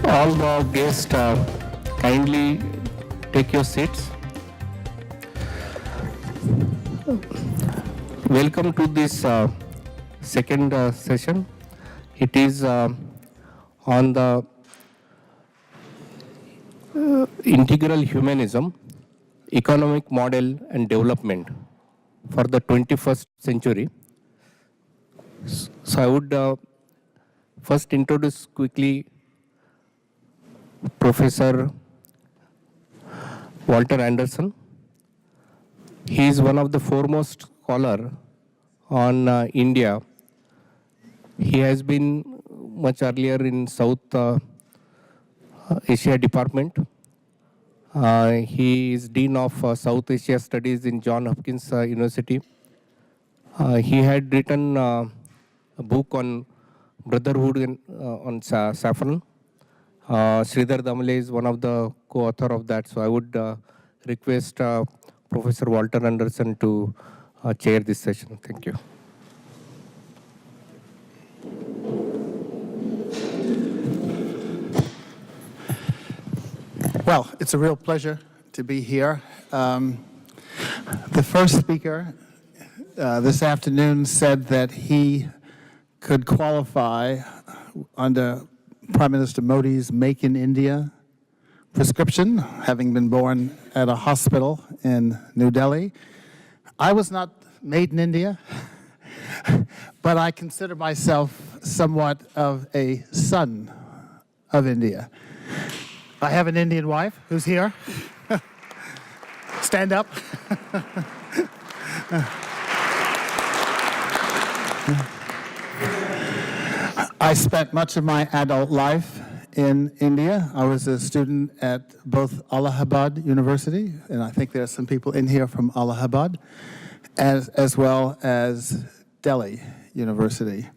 All the guests kindly take your seats. Welcome to this second session. It is on the integral humanism, economic model and development for the 21st century. So I would first introduce quickly Professor Walter Anderson. He is one of the foremost scholar on India. He has been much earlier in South Asia Department. He is Dean of South Asia Studies in Johns Hopkins University. He had written a book on brotherhood on saffron. Sridhar Damle is one of the co-author of that. So I would request Professor Walter Anderson to chair this session. Thank you. Well, it's a real pleasure to be here. The first speaker this afternoon said that he could qualify under Prime Minister Modi's Make in India prescription, having been born at a hospital in New Delhi. I was not made in India, but I consider myself somewhat of a son of India. I have an Indian wife who's here. Stand up. I spent much of my adult life in India. I was a student at both Allahabad University, and I think there are some people in here from Allahabad, as well as Delhi University.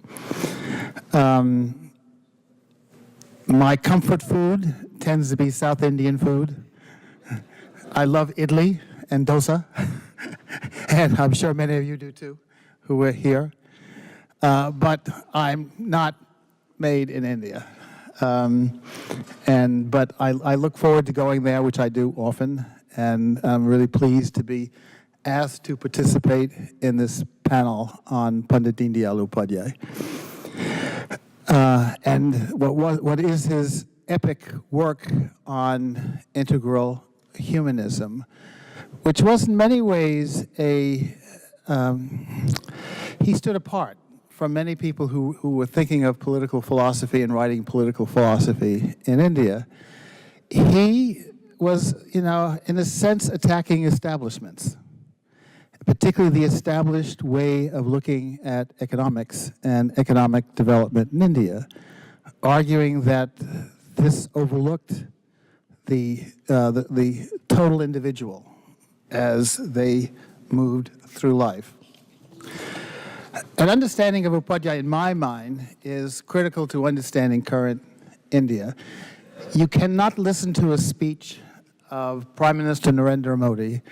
My comfort food tends to be South Indian food. I love idli and dosa, and I'm sure many of you do too, who are here. But I'm not made in India. But I look forward to going there, which I do often, and I'm really pleased to be asked to participate in this panel on Pandit Deendayal Upadhyaya. And what is his epic work on integral humanism, which was in many ways he stood apart from many people who were thinking of political philosophy and writing political philosophy in India. He was, in a sense, attacking establishments, particularly the established way of looking at economics and economic development in India, arguing that this overlooked the total individual as they moved through life. An understanding of Upadhyaya, in my mind, is critical to understanding current India. You cannot listen to a speech of Prime Minister Narendra Modi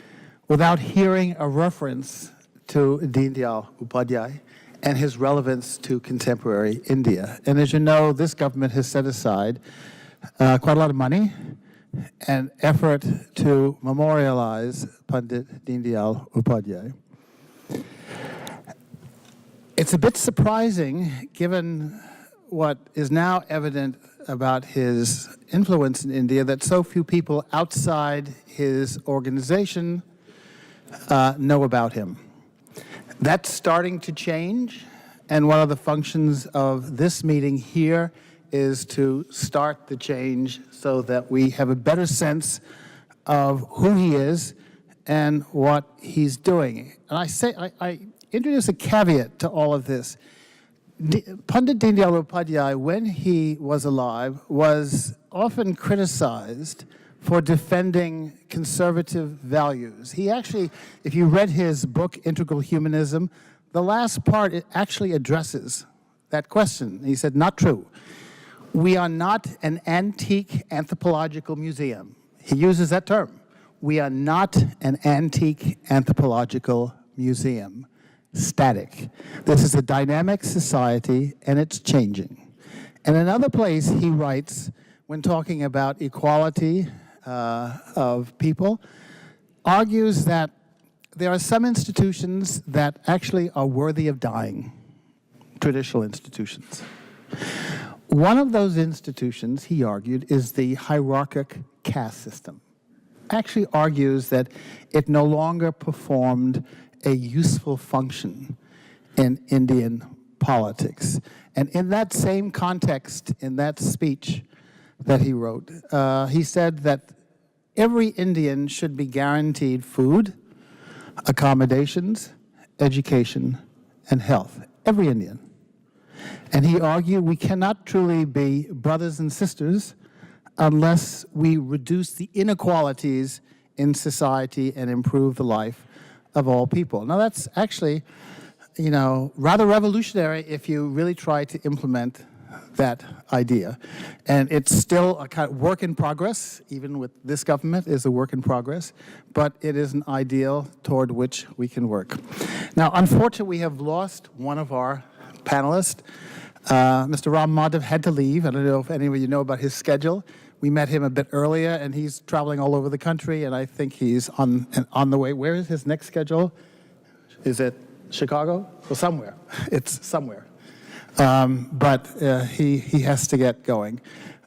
without hearing a reference to Deendayal Upadhyaya and his relevance to contemporary India. And as you know, this government has set aside quite a lot of money and effort to memorialize Pandit Deendayal Upadhyaya. It's a bit surprising, given what is now evident about his influence in India, that so few people outside his organization know about him. That's starting to change, and one of the functions of this meeting here is to start the change so that we have a better sense of who he is and what he's doing. And I introduce a caveat to all of this. Pandit Deendayal Upadhyaya, when he was alive, was often criticized for defending conservative values. He actually, if you read his book, Inaugural Humanism, the last part, it actually addresses that question. He said, not true. We are not an antique anthropological museum. He uses that term. We are not an antique anthropological museum. Static. This is a dynamic society, and it's changing. And another place he writes, when talking about equality of people, argues that there are some institutions that actually are worthy of dying, traditional institutions. One of those institutions, he argued, is the hierarchic caste system. Actually argues that it no longer performed a useful function in Indian politics. And in that same context, in that speech that he wrote, he said that every Indian should be guaranteed food, accommodations, education, and health. Every Indian. And he argued we cannot truly be brothers and sisters unless we reduce the inequalities in society and improve the life of all people. Now that's actually, rather revolutionary if you really try to implement that idea. And it's still a kind of work in progress, even with this government is a work in progress, but it is an ideal toward which we can work. Now, unfortunately, we have lost one of our panelists. Mr. Ram Madhav had to leave. I don't know if any of you know about his schedule. We met him a bit earlier, and he's traveling all over the country, and I think he's on the way. Where is his next schedule? Is it Chicago? Well, somewhere. It's somewhere. But he has to get going.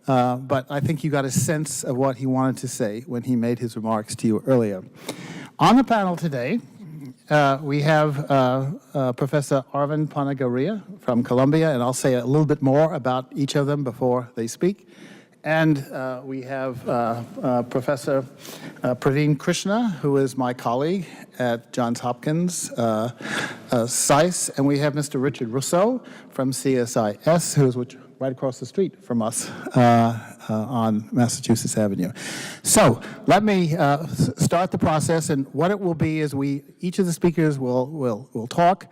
But I think you got a sense of what he wanted to say when he made his remarks to you earlier. On the panel today, we have Professor Arvind Panagaria from Columbia, and I'll say a little bit more about each of them before they speak. And we have Professor Praveen Krishna, who is my colleague at Johns Hopkins SAIS, and we have Mr. Richard Rousseau from CSIS, who is right across the street from us on Massachusetts Avenue. So let me start the process, and what it will be is each of the speakers will talk,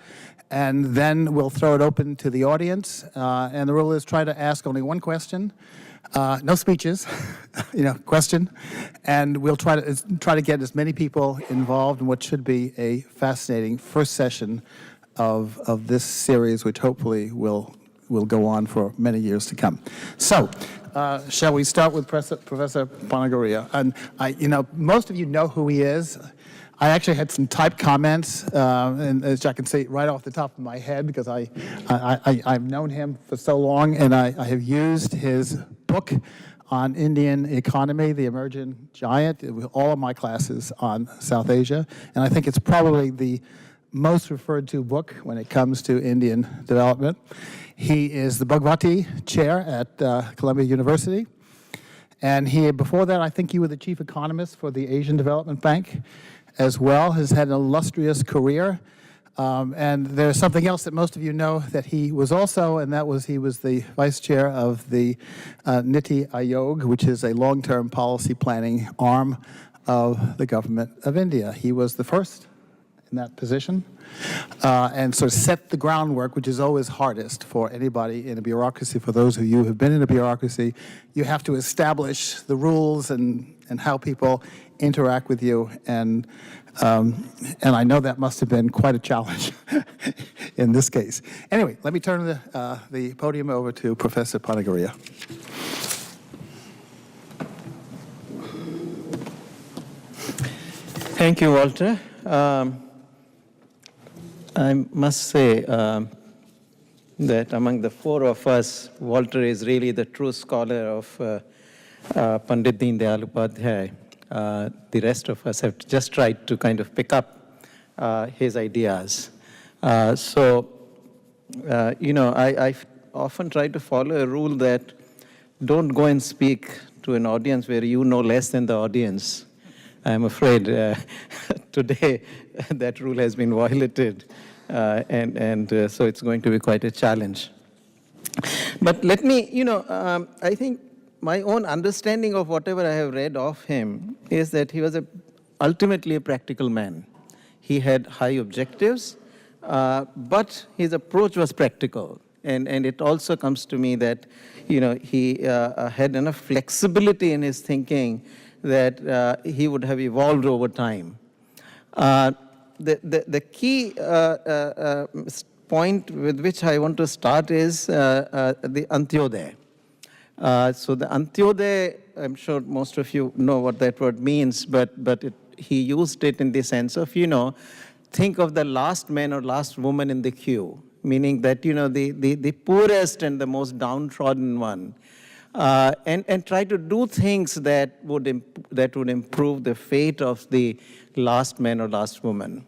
and then we'll throw it open to the audience. And the rule is try to ask only one question. No speeches, question, and we'll try to get as many people involved in what should be a fascinating first session of this series, which hopefully will go on for many years to come. So, shall we start with Professor Panagaria? And most of you know who he is. I actually had some typed comments, and as I can say right off the top of my head, because I've known him for so long, and I have used his book on Indian economy, The Emerging Giant, with all of my classes on South Asia, and I think it's probably the most referred to book when it comes to Indian development. He is the Bhagwati Chair at Columbia University, and before that, I think you were the Chief Economist for the Asian Development Bank as well, has had an illustrious career. And there's something else that most of you know that he was also, and that was he was the vice chair of the Niti Aayog, which is a long-term policy planning arm of the government of India. He was the first in that position and sort of set the groundwork, which is always hardest for anybody in a bureaucracy. For those of you who have been in a bureaucracy, you have to establish the rules and how people interact with you, and I know that must have been quite a challenge in this case. Anyway, let me turn the podium over to Professor Panagaria. Thank you, Walter. I must say that among the four of us, Walter is really the true scholar of Pandit Deendayal Upadhyaya. The rest of us have just tried to kind of pick up his ideas. I often try to follow a rule that don't go and speak to an audience where you know less than the audience. I'm afraid today that rule has been violated, and so it's going to be quite a challenge. But let me, I think my own understanding of whatever I have read of him is that he was ultimately a practical man. He had high objectives, but his approach was practical. And it also comes to me that, he had enough flexibility in his thinking that he would have evolved over time. The key point with which I want to start is the Antyodaya, So the Antyodaya, I'm sure most of you know what that word means, but he used it in the sense of, think of the last man or last woman in the queue, meaning that, the poorest and the most downtrodden one. And try to do things that would improve the fate of the last man or last woman.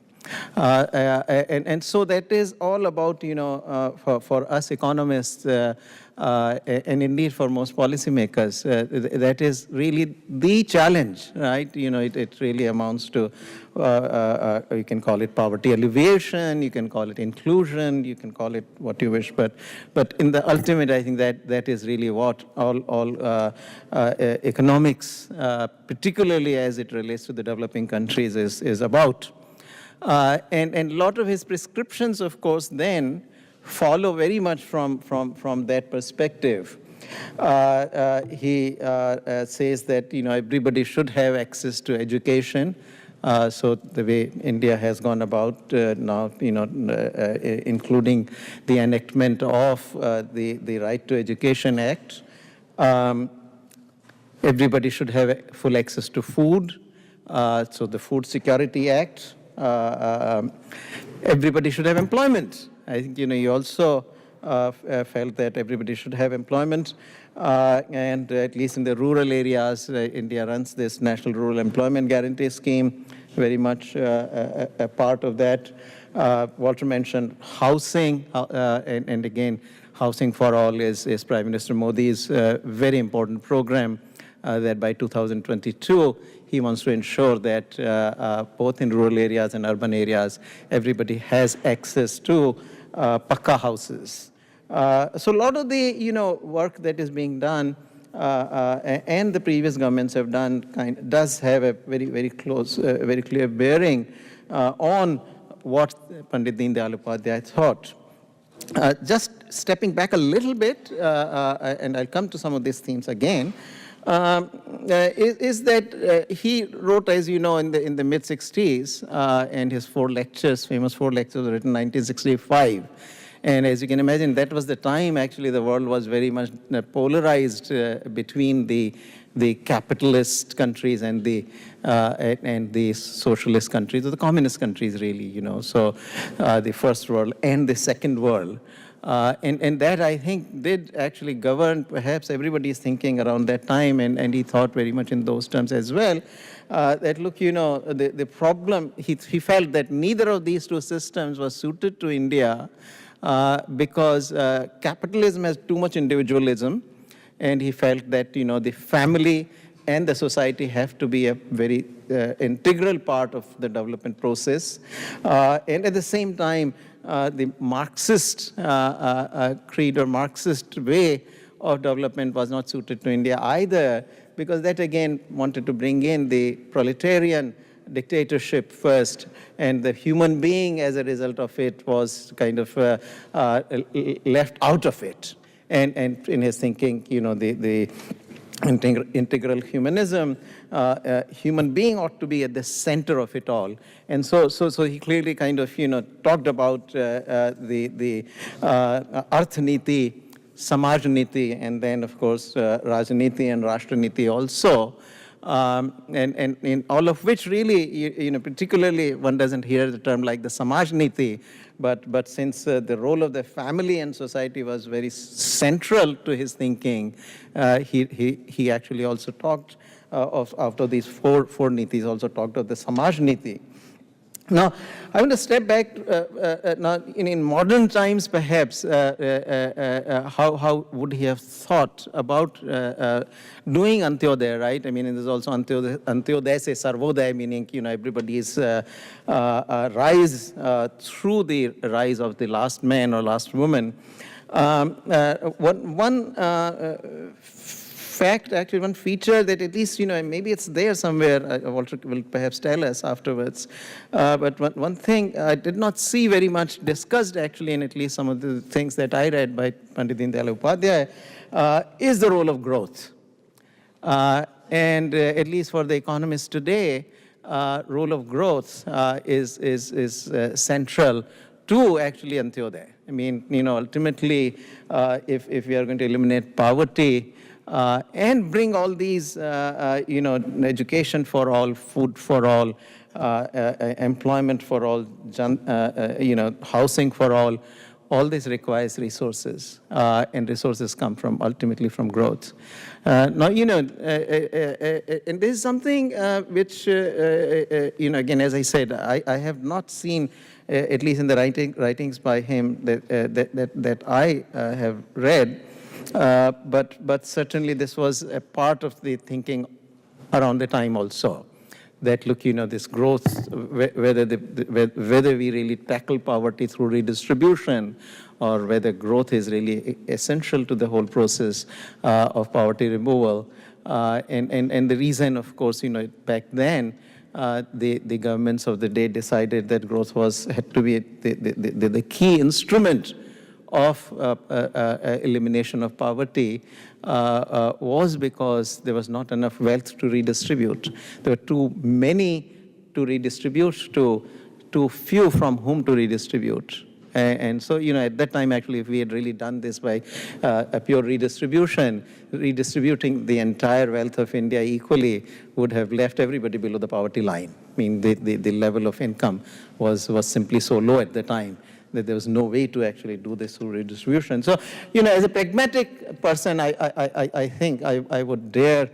And so that is all about, for us economists, and indeed for most policymakers, that is really the challenge, right? It really amounts to, you can call it poverty alleviation, you can call it inclusion, you can call it what you wish, but in the ultimate, I think that is really what all economics, particularly as it relates to the developing countries, is about. And a lot of his prescriptions, of course, then follow very much from that perspective. He says that everybody should have access to education. So the way India has gone about now, including the enactment of the Right to Education Act. Everybody should have full access to food. So the Food Security Act. Everybody should have employment. I think he also felt that everybody should have employment, and at least in the rural areas, India runs this National Rural Employment Guarantee Scheme, very much a part of that. Walter mentioned housing, and again, Housing for All is Prime Minister Modi's very important program, that by 2022, he wants to ensure that both in rural areas and urban areas, everybody has access to pakka houses. So a lot of the work that is being done and the previous governments have done does have a very close, very clear bearing on what Pandit Deendayal Upadhyaya thought. Just stepping back a little bit, and I'll come to some of these themes again. Is that he wrote, as you know, in the mid-60s, and his famous four lectures were written in 1965. And as you can imagine, that was the time, actually, the world was very much polarized between the capitalist countries and the socialist countries, or the communist countries, really, So the first world and the second world. And that, I think, did actually govern perhaps everybody's thinking around that time, and he thought very much in those terms as well, that look, the problem, he felt that neither of these two systems was suited to India because capitalism has too much individualism, and he felt that, the family and the society have to be a very integral part of the development process. And at the same time, the Marxist creed or Marxist way of development was not suited to India either, because that again wanted to bring in the proletarian dictatorship first, and the human being as a result of it was kind of left out of it. And in his thinking, the integral humanism, human being ought to be at the center of it all. And so he clearly kind of, talked about the Arthaniti, Samajniti, and then, of course, Rajniti and Rashtaniti also. And in all of which really, particularly one doesn't hear the term like the Samajniti, but since the role of the family and society was very central to his thinking, he actually also talked after these four nitis, also talked of the Samajniti. Now, I want to step back now in modern times, perhaps, how would he have thought about doing Antyodaya, right? I mean, there's also Antyodaya se Sarvodaya, meaning, everybody's rise through the rise of the last man or last woman. One fact, actually, one feature that at least, maybe it's there somewhere, Walter will perhaps tell us afterwards, but one thing I did not see very much discussed, actually, in at least some of the things that I read by Pandit Deendayal Upadhyaya, is the role of growth. And at least for the economists today, role of growth is central to actually Antyodaya. I mean, ultimately, if we are going to eliminate poverty, and bring all these, education for all, food for all, employment for all, housing for all this requires resources, and resources come from ultimately from growth. Now, and this is something which, again, as I said, I have not seen, at least in the writings by him that I have read, but certainly this was a part of the thinking around the time also. That look, this growth, whether we really tackle poverty through redistribution, or whether growth is really essential to the whole process of poverty removal. And the reason, of course, back then, the governments of the day decided that growth had to be the key instrument of elimination of poverty was because there was not enough wealth to redistribute. There were too many to redistribute, too few from whom to redistribute. And so, at that time, actually, if we had really done this by a pure redistribution, redistributing the entire wealth of India equally would have left everybody below the poverty line. I mean, the level of income was simply so low at the time that there was no way to actually do this through redistribution. So, as a pragmatic person, I think I would dare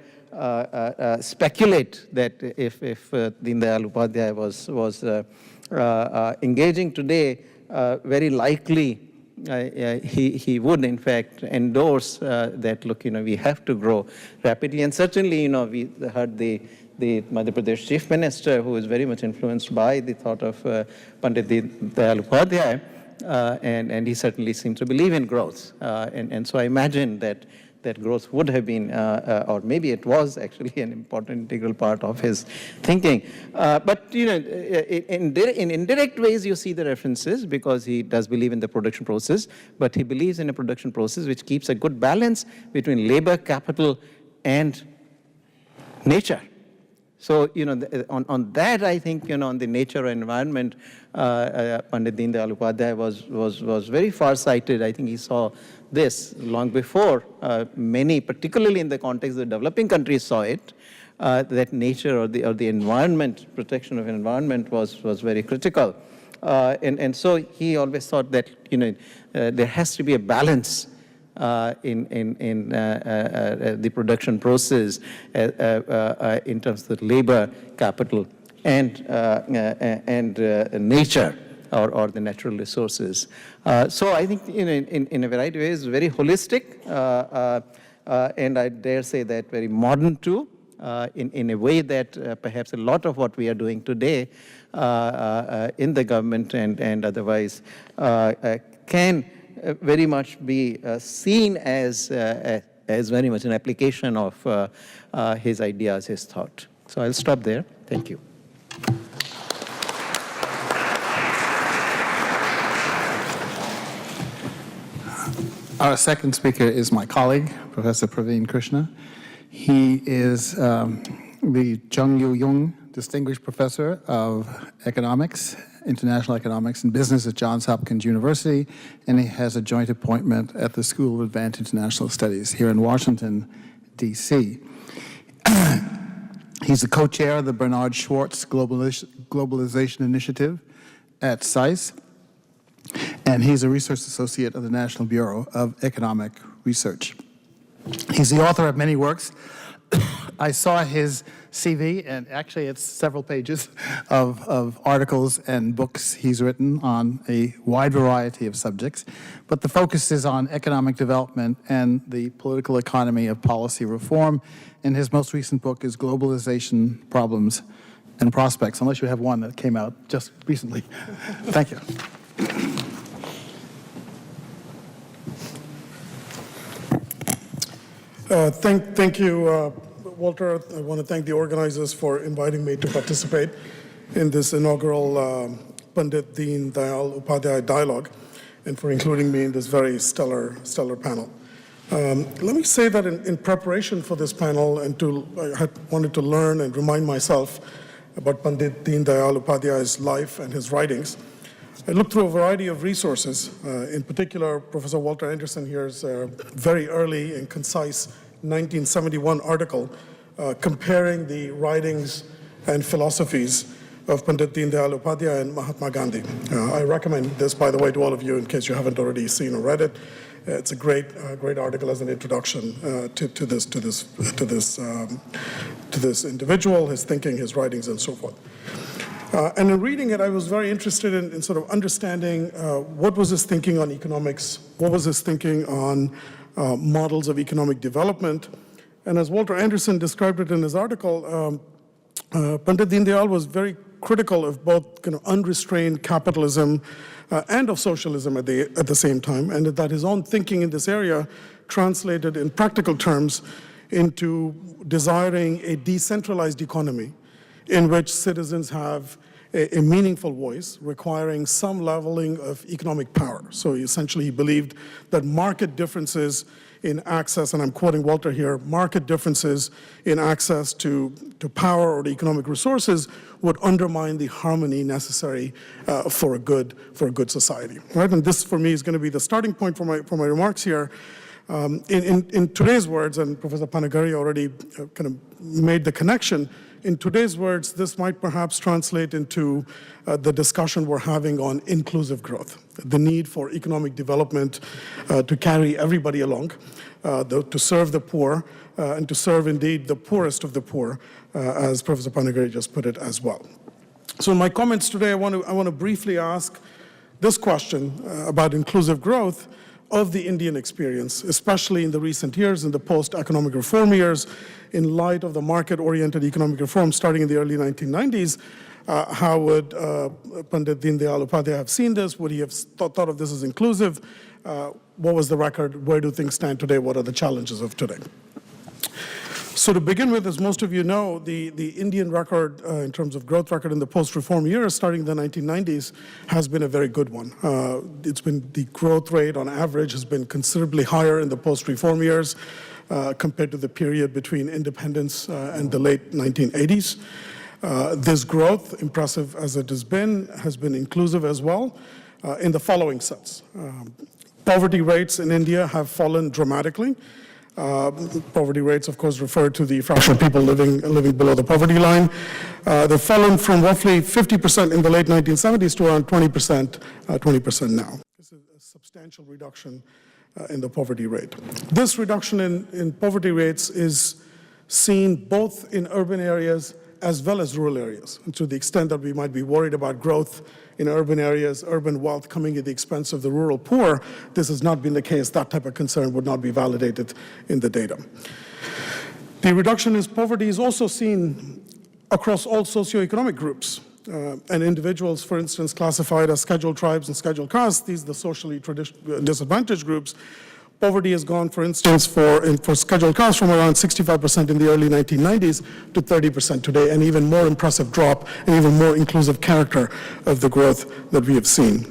speculate that if Deendayal Upadhyaya was engaging today, very likely he would in fact endorse that, look, we have to grow rapidly. And certainly, we heard the Madhya Pradesh Chief Minister, who is very much influenced by the thought of Pandit Deendayal Upadhyaya, and he certainly seems to believe in growth. And so I imagine that growth would have been, or maybe it was actually an important integral part of his thinking. But, in indirect ways, you see the references, because he does believe in the production process, but he believes in a production process which keeps a good balance between labor, capital, and nature. So, on that, I think, on the nature and environment, Pandit Deendayal Upadhyaya was very far-sighted. I think he saw this long before many, particularly in the context of the developing countries, saw it, that nature or the environment, protection of environment was very critical. And so he always thought that, there has to be a balance in the production process in terms of the labor, capital, and nature, or the natural resources. So I think in a variety of ways, very holistic, and I dare say that very modern too, in a way that perhaps a lot of what we are doing today in the government and otherwise can very much be seen as very much an application of his ideas, his thought. So I'll stop there. Thank you. Our second speaker is my colleague, Professor Praveen Krishna. He is the Chung Yu Jung Distinguished Professor of Economics, International Economics and Business at Johns Hopkins University, and he has a joint appointment at the School of Advanced International Studies here in Washington, D.C. He's the co-chair of the Bernard Schwartz Globalization Initiative at SAIS, and he's a research associate of the National Bureau of Economic Research. He's the author of many works. I saw his CV, and actually it's several pages of articles and books he's written on a wide variety of subjects, but the focus is on economic development and the political economy of policy reform, and his most recent book is Globalization, Problems and Prospects, unless you have one that came out just recently. Thank you. Thank you, Walter. I want to thank the organizers for inviting me to participate in this inaugural Pandit Deendayal Upadhyaya dialogue, and for including me in this very stellar panel. Let me say that in preparation for this panel, and I had wanted to learn and remind myself about Pandit Deendayal Upadhyaya's life and his writings. I looked through a variety of resources. In particular, Professor Walter Anderson here's very early and concise 1971 article comparing the writings and philosophies of Pandit Deendayal Upadhyaya and Mahatma Gandhi. I recommend this, by the way, to all of you in case you haven't already seen or read it. It's a great article as an introduction to this individual, his thinking, his writings, and so forth. And in reading it, I was very interested in sort of understanding what was his thinking on economics, what was his thinking on models of economic development. And as Walter Anderson described it in his article, Pandit Deendayal was very critical of both kind of unrestrained capitalism and of socialism at the same time, and that his own thinking in this area translated in practical terms into desiring a decentralized economy in which citizens have a meaningful voice, requiring some leveling of economic power. So essentially he believed that market differences in access, and I'm quoting Walter here, market differences in access to power or to economic resources would undermine the harmony necessary for a good society, right? And this for me is going to be the starting point for my remarks here. In today's words, and Professor Panagari already kind of made the connection, in today's words, this might perhaps translate into the discussion we're having on inclusive growth, the need for economic development to carry everybody along, to serve the poor, and to serve indeed the poorest of the poor, as Professor Panagari just put it as well. So in my comments today, I want to briefly ask this question about inclusive growth of the Indian experience, especially in the recent years, in the post-economic reform years, in light of the market-oriented economic reform starting in the early 1990s. How would Pandit Deendayal Upadhyaya have seen this? Would he have thought of this as inclusive? What was the record? Where do things stand today? What are the challenges of today? So to begin with, as most of you know, the Indian record in terms of growth record in the post-reform years, starting in the 1990s, has been a very good one. It's been, the growth rate on average has been considerably higher in the post-reform years compared to the period between independence and the late 1980s. This growth, impressive as it has been inclusive as well in the following sense. Poverty rates in India have fallen dramatically. Poverty rates, of course, refer to the fraction of people living below the poverty line. They've fallen from roughly 50% in the late 1970s to around 20% now. This is a substantial reduction in the poverty rate. This reduction in poverty rates is seen both in urban areas as well as rural areas. And to the extent that we might be worried about growth in urban areas, urban wealth coming at the expense of the rural poor, this has not been the case. That type of concern would not be validated in the data. The reduction in poverty is also seen across all socioeconomic groups. And individuals, for instance, classified as scheduled tribes and scheduled castes, these are the socially disadvantaged groups. Poverty has gone, for instance, for scheduled castes from around 65% in the early 1990s to 30% today, an even more impressive drop, an even more inclusive character of the growth that we have seen.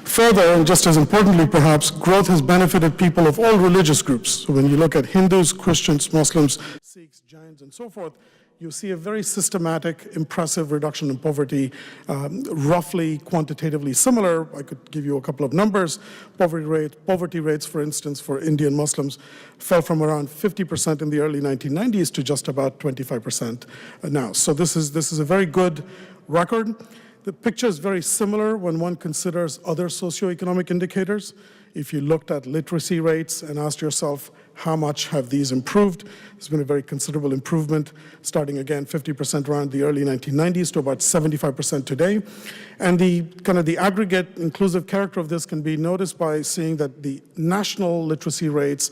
Further, and just as importantly perhaps, growth has benefited people of all religious groups. So when you look at Hindus, Christians, Muslims, Sikhs, Jains, and so forth, you see a very systematic, impressive reduction in poverty, roughly quantitatively similar. I could give you a couple of numbers. Poverty rates, for instance, for Indian Muslims fell from around 50% in the early 1990s to just about 25% now. So this is a very good record. The picture is very similar when one considers other socioeconomic indicators. If you looked at literacy rates and asked yourself, how much have these improved? There's been a very considerable improvement, starting again 50% around the early 1990s to about 75% today. And the kind of the aggregate inclusive character of this can be noticed by seeing that the national literacy rates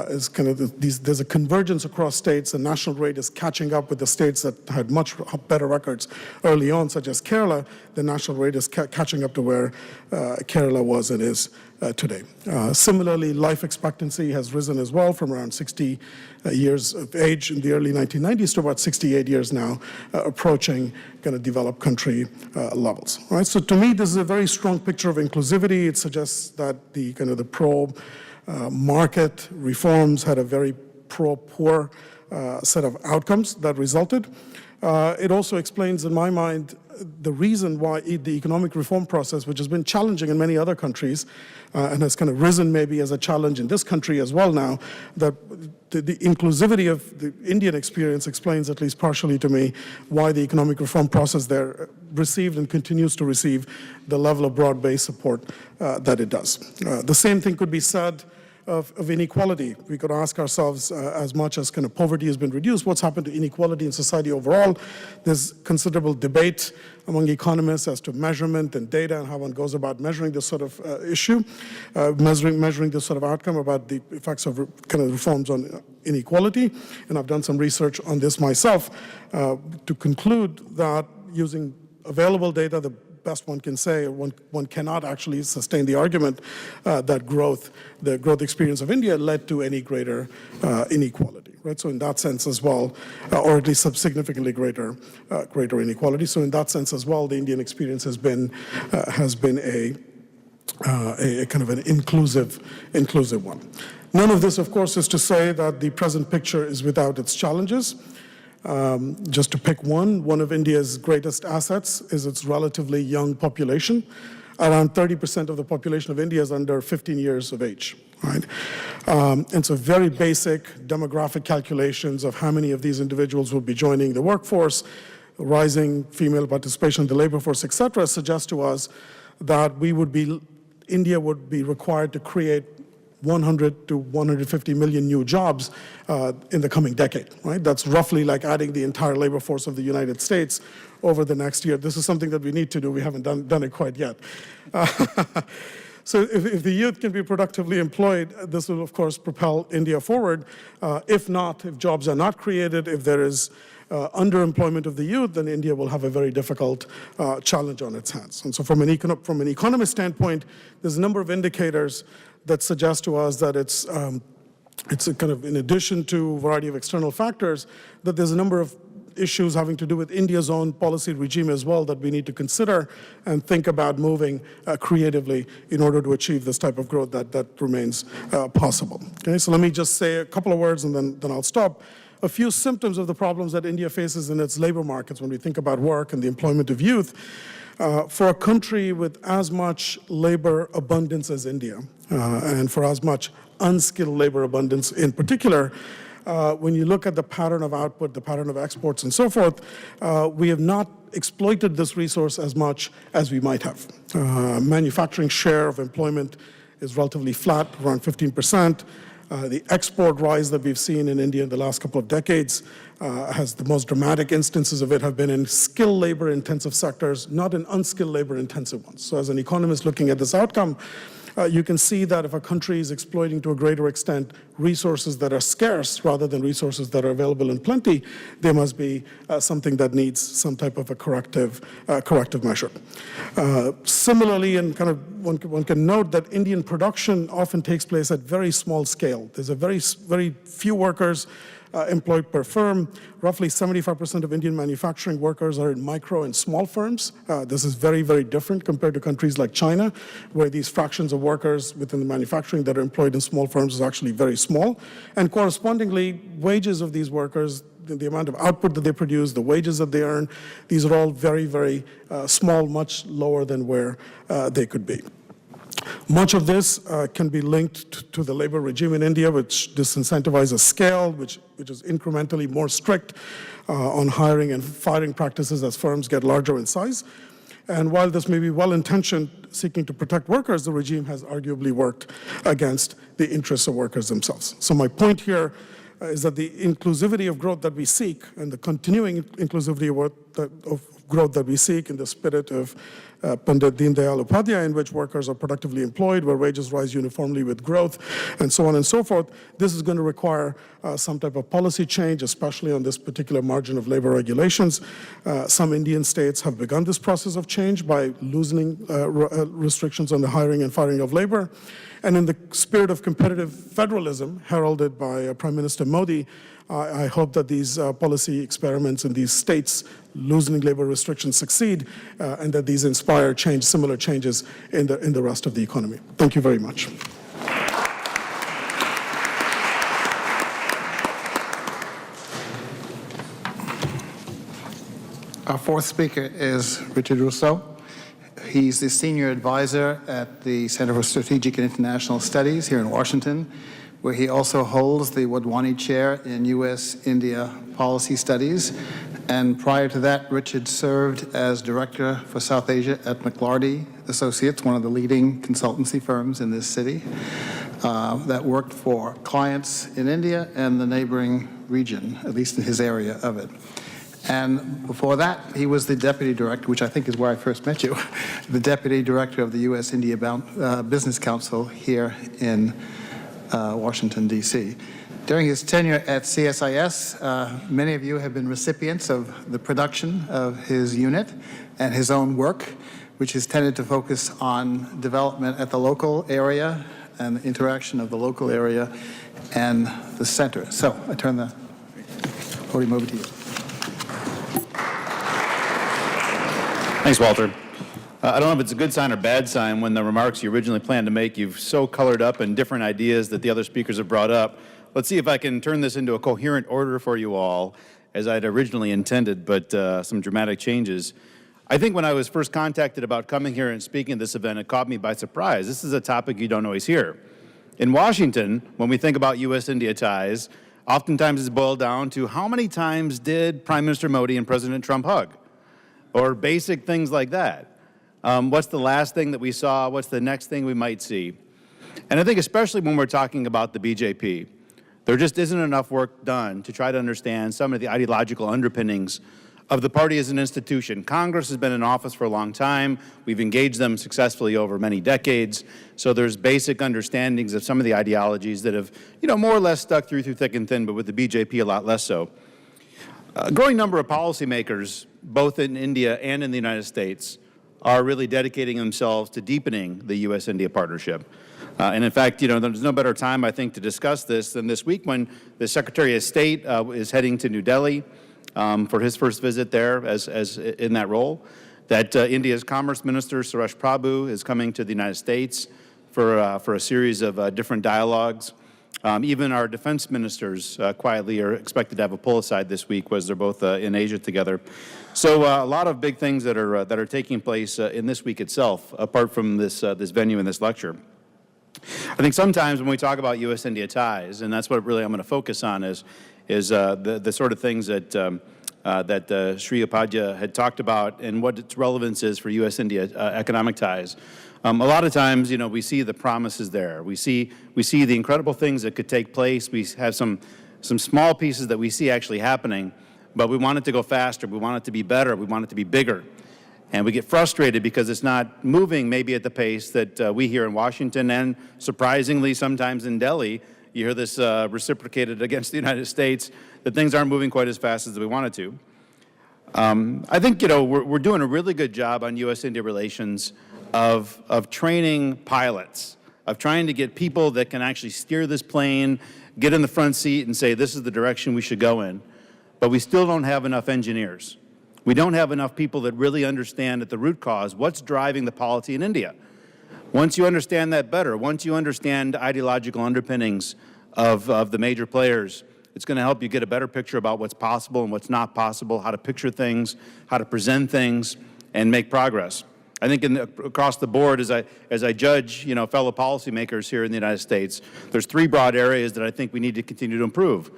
is kind of there's a convergence across states. The national rate is catching up with the states that had much better records early on, such as Kerala. The national rate is catching up to where Kerala was and is today. Similarly, life expectancy has risen as well from around 60 years of age in the early 1990s to about 68 years now, approaching kind of developed country levels. Right? So to me, this is a very strong picture of inclusivity. It suggests that the kind of the pro-market reforms had a very pro-poor set of outcomes that resulted. It also explains, in my mind, the reason why the economic reform process, which has been challenging in many other countries and has kind of risen maybe as a challenge in this country as well now, that the inclusivity of the Indian experience explains, at least partially to me, why the economic reform process there received and continues to receive the level of broad-based support that it does. The same thing could be said of inequality. We could ask ourselves, as much as kind of poverty has been reduced, what's happened to inequality in society overall? There's considerable debate among economists as to measurement and data and how one goes about measuring this sort of issue, measuring this sort of outcome about the effects of kind of reforms on inequality. And I've done some research on this myself to conclude that using available data, the best one can say, one cannot actually sustain the argument that the growth experience of India led to any greater inequality, right? So in that sense as well, or at least significantly greater inequality. So in that sense as well, the Indian experience has been a kind of an inclusive one. None of this, of course, is to say that the present picture is without its challenges. Just to pick one of India's greatest assets is its relatively young population. Around 30% of the population of India is under 15 years of age, right? And so very basic demographic calculations of how many of these individuals will be joining the workforce, rising female participation in the labor force, et cetera, suggest to us that India would be required to create 100 to 150 million new jobs in the coming decade, right? That's roughly like adding the entire labor force of the United States over the next year. This is something that we need to do. We haven't done it quite yet. So if the youth can be productively employed, this will, of course, propel India forward. If not, if jobs are not created, if there is underemployment of the youth, then India will have a very difficult challenge on its hands. And so from an economist standpoint, there's a number of indicators that suggest to us that it's a kind of, in addition to a variety of external factors, that there's a number of issues having to do with India's own policy regime as well that we need to consider and think about moving creatively in order to achieve this type of growth that remains possible. Okay, so let me just say a couple of words and then I'll stop. A few symptoms of the problems that India faces in its labor markets when we think about work and the employment of youth. For a country with as much labor abundance as India, and for as much unskilled labor abundance in particular, when you look at the pattern of output, the pattern of exports and so forth, we have not exploited this resource as much as we might have. Manufacturing share of employment is relatively flat, around 15%. The export rise that we've seen in India in the last couple of decades has the most dramatic instances of it have been in skilled labor-intensive sectors, not in unskilled labor-intensive ones. So as an economist looking at this outcome, you can see that if a country is exploiting to a greater extent resources that are scarce rather than resources that are available in plenty, there must be something that needs some type of a corrective measure. Similarly, and kind of one can note that Indian production often takes place at very small scale. There's a very few workers employed per firm. Roughly 75% of Indian manufacturing workers are in micro and small firms. This is very, very different compared to countries like China, where these fractions of workers within the manufacturing that are employed in small firms is actually very small. And correspondingly, wages of these workers, the amount of output that they produce, the wages that they earn, these are all very, very small, much lower than where they could be. Much of this can be linked to the labor regime in India, which disincentivizes scale, which is incrementally more strict on hiring and firing practices as firms get larger in size. And while this may be well-intentioned, seeking to protect workers, the regime has arguably worked against the interests of workers themselves. So my point here is that the inclusivity of growth that we seek and the continuing inclusivity of growth that we seek in the spirit of Pandit Deendayal Upadhyaya, in which workers are productively employed, where wages rise uniformly with growth, and so on and so forth, this is going to require some type of policy change, especially on this particular margin of labor regulations. Some Indian states have begun this process of change by loosening restrictions on the hiring and firing of labor. And in the spirit of competitive federalism, heralded by Prime Minister Modi, I hope that these policy experiments in these states loosening labor restrictions succeed and that these inspire similar changes in the rest of the economy. Thank you very much. Our fourth speaker is Richard Rousseau. He's the senior advisor at the Center for Strategic and International Studies here in Washington, where he also holds the Wadhwani Chair in U.S.-India Policy Studies. And prior to that, Richard served as Director for South Asia at McLarty Associates, one of the leading consultancy firms in this city, that worked for clients in India and the neighboring region, at least in his area of it. And before that, he was the Deputy Director, which I think is where I first met you, the Deputy Director of the U.S.-India Business Council here in Washington, D.C. During his tenure at CSIS, many of you have been recipients of the production of his unit and his own work, which has tended to focus on development at the local area and the interaction of the local area and the center. So I turn the podium over to you. Thanks, Walter. I don't know if it's a good sign or bad sign when the remarks you originally planned to make you've so colored up in different ideas that the other speakers have brought up. Let's see if I can turn this into a coherent order for you all as I'd originally intended, but some dramatic changes. I think when I was first contacted about coming here and speaking at this event, it caught me by surprise. This is a topic you don't always hear. In Washington, when we think about U.S.-India ties, oftentimes it's boiled down to how many times did Prime Minister Modi and President Trump hug? Or basic things like that. What's the last thing that we saw? What's the next thing we might see? And I think especially when we're talking about the BJP, there just isn't enough work done to try to understand some of the ideological underpinnings of the party as an institution. Congress has been in office for a long time. We've engaged them successfully over many decades. So there's basic understandings of some of the ideologies that have, more or less stuck through thick and thin, but with the BJP a lot less so. A growing number of policymakers, both in India and in the United States, are really dedicating themselves to deepening the U.S.-India partnership. And in fact, there's no better time, I think, to discuss this than this week when the Secretary of State is heading to New Delhi for his first visit there as in that role, that India's Commerce Minister, Suresh Prabhu, is coming to the United States for a series of different dialogues. Even our defense ministers quietly are expected to have a pull-aside this week, as they're both in Asia together. So a lot of big things that are taking place in this week itself, apart from this venue and this lecture. I think sometimes when we talk about U.S.-India ties, and that's what really I'm going to focus on, is the sort of things that Sri Upadhyaya had talked about and what its relevance is for U.S.-India economic ties. A lot of times, we see the promises there. We see the incredible things that could take place. We have some small pieces that we see actually happening, but we want it to go faster. We want it to be better. We want it to be bigger. And we get frustrated because it's not moving maybe at the pace that we here in Washington, and surprisingly sometimes in Delhi, you hear this reciprocated against the United States, that things aren't moving quite as fast as we wanted to. I think, we're doing a really good job on U.S.-India relations of training pilots, of trying to get people that can actually steer this plane, get in the front seat and say, this is the direction we should go in. But we still don't have enough engineers. We don't have enough people that really understand at the root cause what's driving the policy in India. Once you understand that better, once you understand ideological underpinnings of the major players, it's going to help you get a better picture about what's possible and what's not possible, how to picture things, how to present things, and make progress. I think across the board, as I judge, fellow policymakers here in the United States, there's three broad areas that I think we need to continue to improve.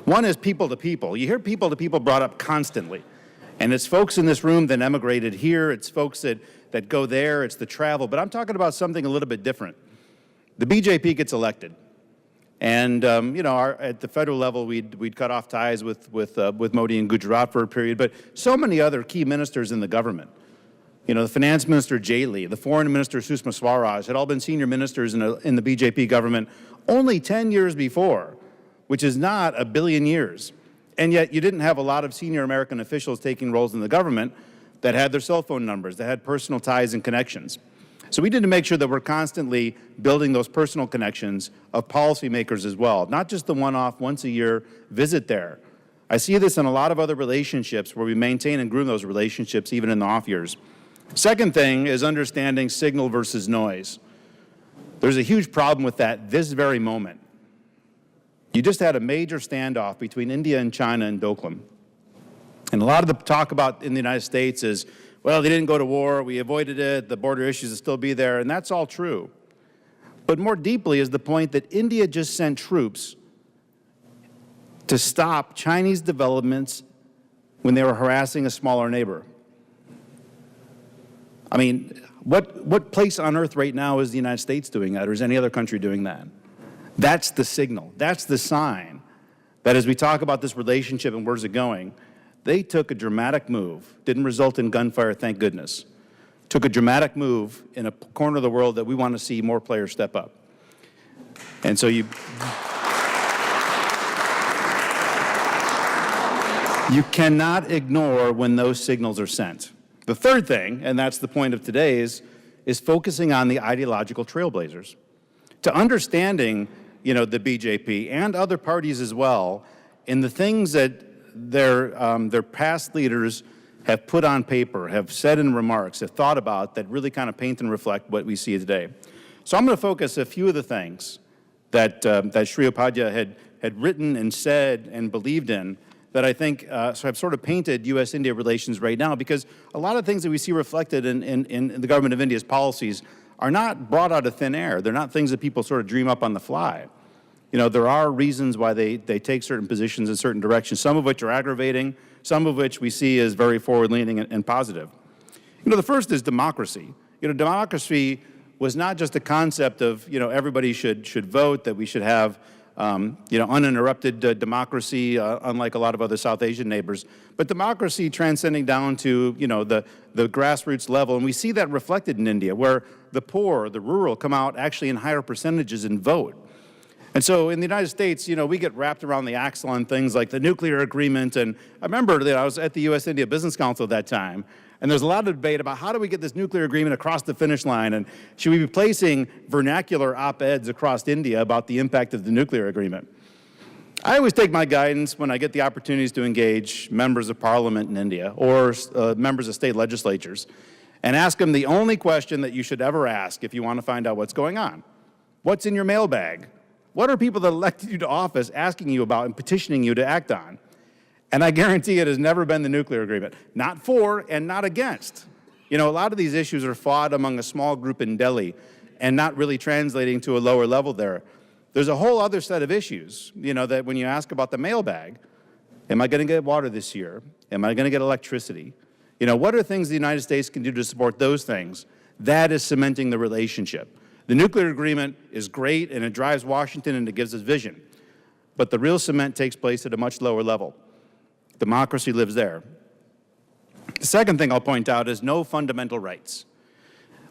One is people to people. You hear people to people brought up constantly. And it's folks in this room that emigrated here. It's folks that go there. It's the travel. But I'm talking about something a little bit different. The BJP gets elected. And, at the federal level, we'd cut off ties with Modi and Gujarat for a period. But so many other key ministers in the government, the finance minister, Jaitley, the foreign minister, Sushma Swaraj, had all been senior ministers in the BJP government only 10 years before, which is not a billion years. And yet you didn't have a lot of senior American officials taking roles in the government that had their cell phone numbers, that had personal ties and connections. So we need to make sure that we're constantly building those personal connections of policymakers as well, not just the one-off, once-a-year visit there. I see this in a lot of other relationships where we maintain and groom those relationships even in the off years. Second thing is understanding signal versus noise. There's a huge problem with that this very moment. You just had a major standoff between India and China in Doklam. And a lot of the talk about in the United States is, well, they didn't go to war, we avoided it, the border issues will still be there, and that's all true. But more deeply is the point that India just sent troops to stop Chinese developments when they were harassing a smaller neighbor. I mean, what place on earth right now is the United States doing that, or is any other country doing that? That's the signal. That's the sign that as we talk about this relationship and where's it going, they took a dramatic move, didn't result in gunfire, thank goodness, took a dramatic move in a corner of the world that we want to see more players step up. And so you cannot ignore when those signals are sent. The third thing, and that's the point of today, is focusing on the ideological trailblazers. To understanding, the BJP and other parties as well, in the things that their past leaders have put on paper, have said in remarks, have thought about, that really kind of paint and reflect what we see today. So I'm going to focus a few of the things that Sri Upadhyaya had written and said and believed in, that I think so have sort of painted U.S.-India relations right now, because a lot of things that we see reflected in the government of India's policies are not brought out of thin air. They're not things that people sort of dream up on the fly. There are reasons why they take certain positions in certain directions, some of which are aggravating, some of which we see as very forward-leaning and positive. The first is democracy. Democracy was not just a concept of, everybody should vote, that we should have uninterrupted democracy, unlike a lot of other South Asian neighbors, but democracy transcending down to, the grassroots level. And we see that reflected in India, where the poor, the rural, come out actually in higher percentages and vote. And so in the United States, we get wrapped around the axle on things like the nuclear agreement. And I remember that I was at the U.S.-India Business Council at that time, and there's a lot of debate about how do we get this nuclear agreement across the finish line, and should we be placing vernacular op-eds across India about the impact of the nuclear agreement. I always take my guidance when I get the opportunities to engage members of parliament in India or members of state legislatures and ask them the only question that you should ever ask if you want to find out what's going on. What's in your mailbag? What are people that elected you to office asking you about and petitioning you to act on? And I guarantee it has never been the nuclear agreement. Not for and not against. A lot of these issues are fought among a small group in Delhi and not really translating to a lower level there. There's a whole other set of issues, that when you ask about the mailbag, am I going to get water this year? Am I going to get electricity? What are things the United States can do to support those things? That is cementing the relationship. The nuclear agreement is great, and it drives Washington, and it gives us vision. But the real cement takes place at a much lower level. Democracy lives there. The second thing I'll point out is no fundamental rights,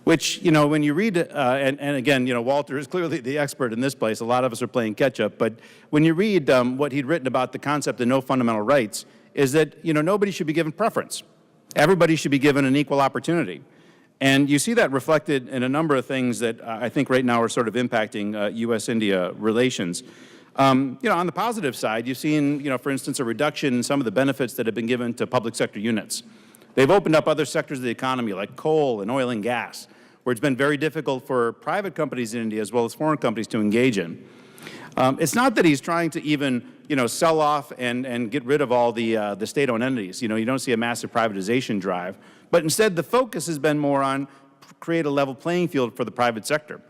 which, when you read, and again, Walter is clearly the expert in this place. A lot of us are playing catch-up. But when you read what he'd written about the concept of no fundamental rights, is that, nobody should be given preference. Everybody should be given an equal opportunity. And you see that reflected in a number of things that I think right now are sort of impacting U.S.-India relations. On the positive side, you've seen, for instance, a reduction in some of the benefits that have been given to public sector units. They've opened up other sectors of the economy like coal and oil and gas, where it's been very difficult for private companies in India as well as foreign companies to engage in. It's not that he's trying to even, sell off and get rid of all the state-owned entities. You don't see a massive privatization drive. But instead, the focus has been more on create a level playing field for the private sector.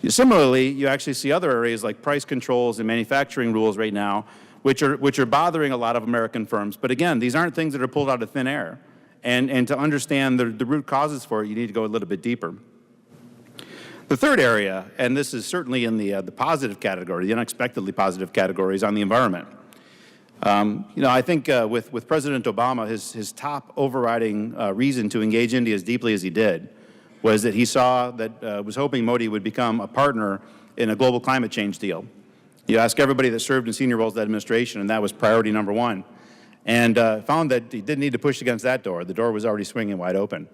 Similarly, you actually see other areas like price controls and manufacturing rules right now, which are bothering a lot of American firms. But again, these aren't things that are pulled out of thin air. And to understand the root causes for it, you need to go a little bit deeper. The third area, and this is certainly in the positive category, the unexpectedly positive category, is on the environment. I think with President Obama, his top overriding reason to engage India as deeply as he did was that he saw that was hoping Modi would become a partner in a global climate change deal. You ask everybody that served in senior roles of that administration, and that was priority number one. And found that he didn't need to push against that door. The door was already swinging wide open.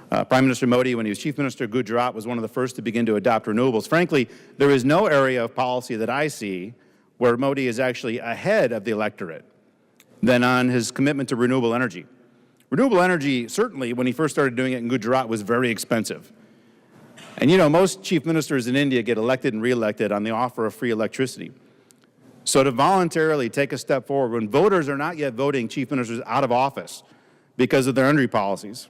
Prime Minister Modi, when he was Chief Minister of Gujarat, was one of the first to begin to adopt renewables. Frankly, there is no area of policy that I see where Modi is actually ahead of the electorate than on his commitment to renewable energy. Renewable energy, certainly when he first started doing it in Gujarat, was very expensive. And most chief ministers in India get elected and reelected on the offer of free electricity. So to voluntarily take a step forward when voters are not yet voting chief ministers out of office because of their energy policies,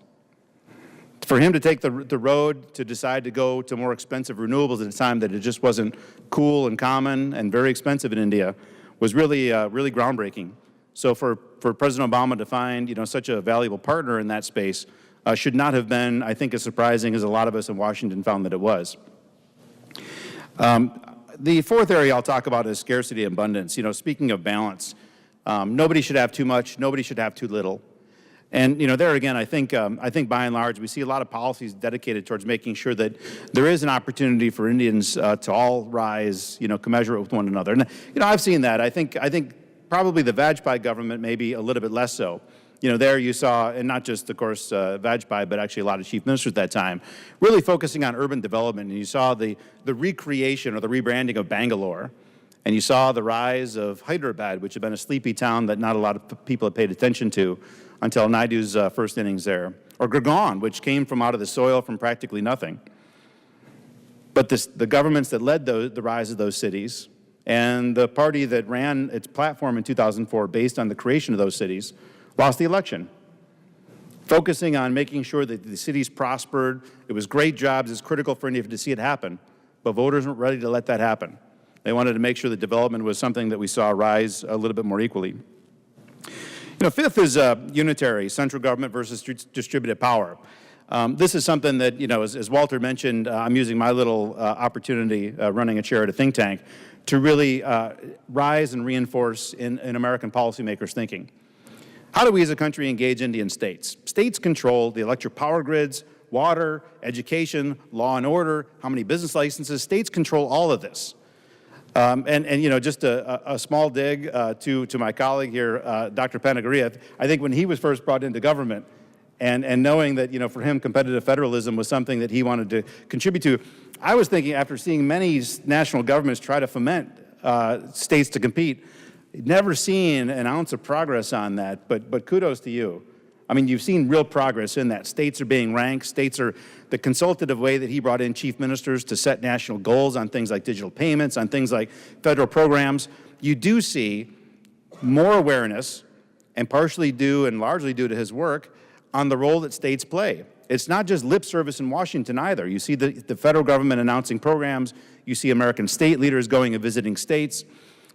for him to take the road to decide to go to more expensive renewables at a time that it just wasn't cool and common and very expensive in India was really, really groundbreaking. So for President Obama to find, such a valuable partner in that space should not have been, I think, as surprising as a lot of us in Washington found that it was. The fourth area I'll talk about is scarcity and abundance. Speaking of balance, nobody should have too much, nobody should have too little. And there again, I think by and large we see a lot of policies dedicated towards making sure that there is an opportunity for Indians to all rise, commensurate with one another. And I've seen that. I think probably the Vajpayee government maybe a little bit less so. There you saw, and not just, of course, Vajpayee, but actually a lot of chief ministers at that time, really focusing on urban development. And you saw the recreation or the rebranding of Bangalore. And you saw the rise of Hyderabad, which had been a sleepy town that not a lot of people had paid attention to until Naidu's first innings there. Or Gurgaon, which came from out of the soil from practically nothing. But the governments that led the rise of those cities and the party that ran its platform in 2004 based on the creation of those cities lost the election, focusing on making sure that the cities prospered. It was great jobs. It's critical for India to see it happen, but voters weren't ready to let that happen. They wanted to make sure that development was something that we saw rise a little bit more equally. Fifth is unitary, central government versus distributed power. This is something that, as Walter mentioned, I'm using my little opportunity running a chair at a think tank to really rise and reinforce in American policymakers' thinking. How do we as a country engage Indian states? States control the electric power grids, water, education, law and order, how many business licenses. States control all of this. Just a small dig to my colleague here, Dr. Panagariya. I think when he was first brought into government and knowing that, for him, competitive federalism was something that he wanted to contribute to, I was thinking after seeing many national governments try to foment states to compete, never seen an ounce of progress on that, but kudos to you. I mean, you've seen real progress in that. States are being ranked. States are the consultative way that he brought in chief ministers to set national goals on things like digital payments, on things like federal programs. You do see more awareness, and partially due and largely due to his work, on the role that states play. It's not just lip service in Washington either. You see the federal government announcing programs. You see American state leaders going and visiting states.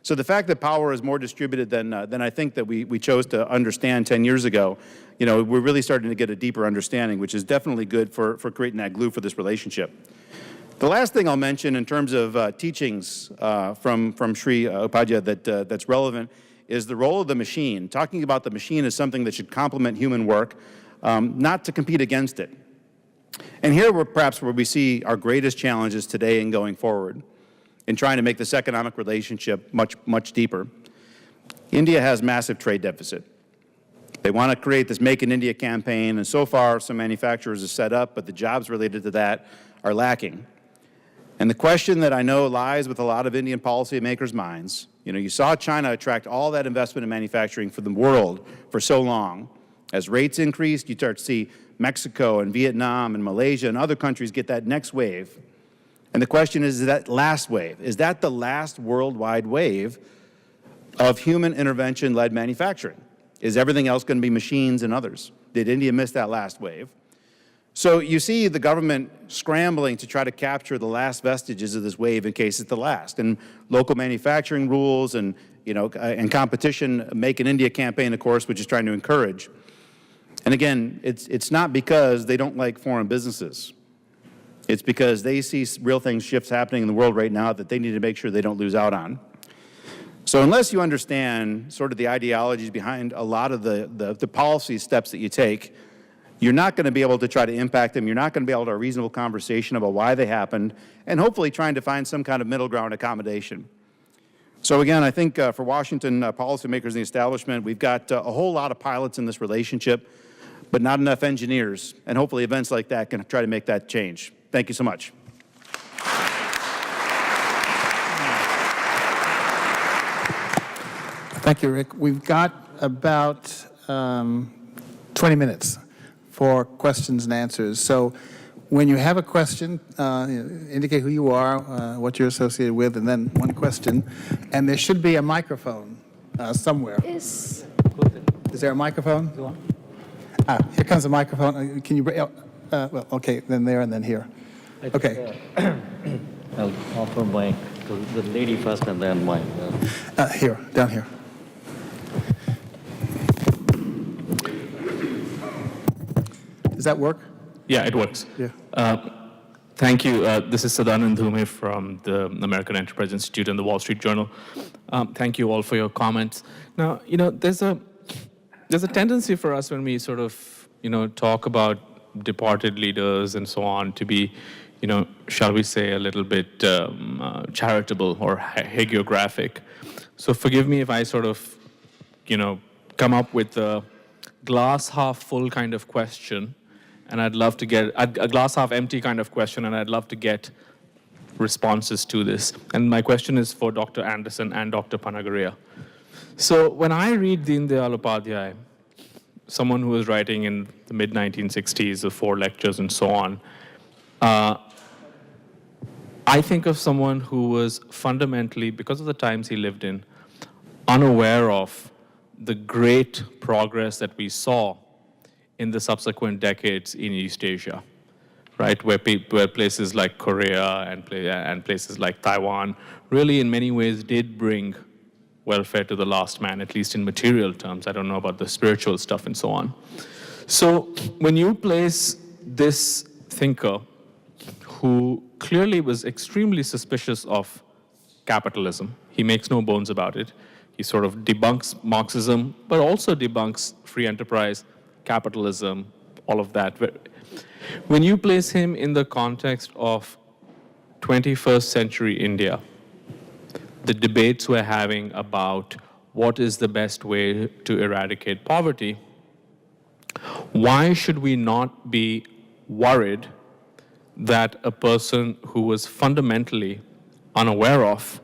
So the fact that power is more distributed than I think that we chose to understand 10 years ago, we're really starting to get a deeper understanding, which is definitely good for creating that glue for this relationship. The last thing I'll mention in terms of teachings from Sri Upadhyaya that's relevant is the role of the machine. Talking about the machine as something that should complement human work, not to compete against it. And here perhaps where we see our greatest challenges today and going forward in trying to make this economic relationship much, much deeper. India has massive trade deficit. They want to create this Make in India campaign, and so far some manufacturers are set up, but the jobs related to that are lacking. And the question that I know lies with a lot of Indian policymakers' minds, you saw China attract all that investment in manufacturing for the world for so long. As rates increased, you start to see Mexico and Vietnam and Malaysia and other countries get that next wave. And the question is that last wave? Is that the last worldwide wave of human intervention-led manufacturing? Is everything else going to be machines and others? Did India miss that last wave? So you see the government scrambling to try to capture the last vestiges of this wave in case it's the last. And local manufacturing rules and, and competition, Make in India campaign, of course, which is trying to encourage. And again, it's not because they don't like foreign businesses. It's because they see real shifts happening in the world right now that they need to make sure they don't lose out on. So unless you understand sort of the ideologies behind a lot of the policy steps that you take, you're not going to be able to try to impact them. You're not going to be able to have a reasonable conversation about why they happened, and hopefully trying to find some kind of middle ground accommodation. So again, I think for Washington policymakers and the establishment, we've got a whole lot of pilots in this relationship, but not enough engineers. And hopefully events like that can try to make that change. Thank you so much. Thank you, Rick. We've got about 20 minutes for questions and answers. So when you have a question, indicate who you are, what you're associated with, and then one question. And there should be a microphone somewhere. Yes. Is there a microphone? Here comes a microphone. Can you bring? Well, okay, then there and then here. Okay. I'll offer mic to the lady first and then mine. Here, down here. Does that work? Yeah, it works. Yeah. Thank you. This is Sadanand Dhume from the American Enterprise Institute and the Wall Street Journal. Thank you all for your comments. Now, there's a tendency for us when we sort of, talk about departed leaders and so on to be, shall we say, a little bit charitable or hagiographic. So forgive me if I sort of, come up with a glass half full kind of question, and I'd love to get a glass half empty kind of question, and I'd love to get responses to this. And my question is for Dr. Anderson and Dr. Panagaria. So when I read Deendayal Upadhyaya, someone who was writing in the mid-1960s, the 4 lectures and so on, I think of someone who was fundamentally, because of the times he lived in, unaware of the great progress that we saw in the subsequent decades in East Asia, right? Where places like Korea and places like Taiwan really in many ways did bring welfare to the last man, at least in material terms. I don't know about the spiritual stuff and so on. So when you place this thinker who clearly was extremely suspicious of capitalism, he makes no bones about it. He sort of debunks Marxism, but also debunks free enterprise, capitalism, all of that. When you place him in the context of 21st century India, the debates we're having about what is the best way to eradicate poverty, why should we not be worried that a person who was fundamentally unaware of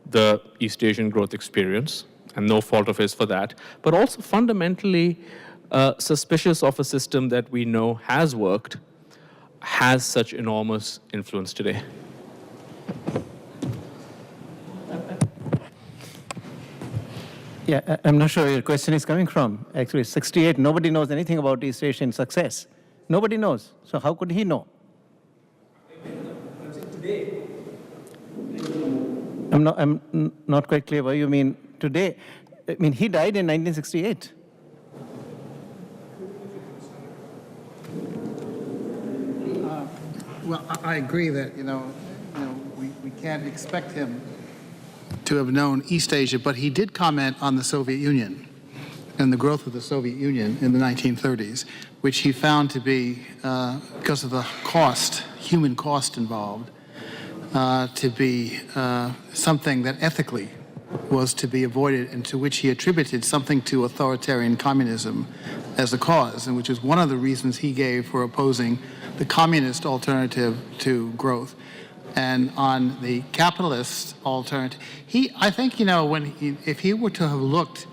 the East Asian growth experience, and no fault of his for that, but also fundamentally suspicious of a system that we know has worked, has such enormous influence today? Yeah, I'm not sure where your question is coming from. Actually, 68, nobody knows anything about East Asian success. Nobody knows. So how could he know? I'm not quite clear what you mean today. I mean, he died in 1968. Well, I agree that, we can't expect him to have known East Asia, but he did comment on the Soviet Union and the growth of the Soviet Union in the 1930s, which he found to be, because of the cost, human cost involved, to be something that ethically was to be avoided, and to which he attributed something to authoritarian communism as a cause, and which is one of the reasons he gave for opposing the communist alternative to growth. And on the capitalist alternative, I think, if he were to have looked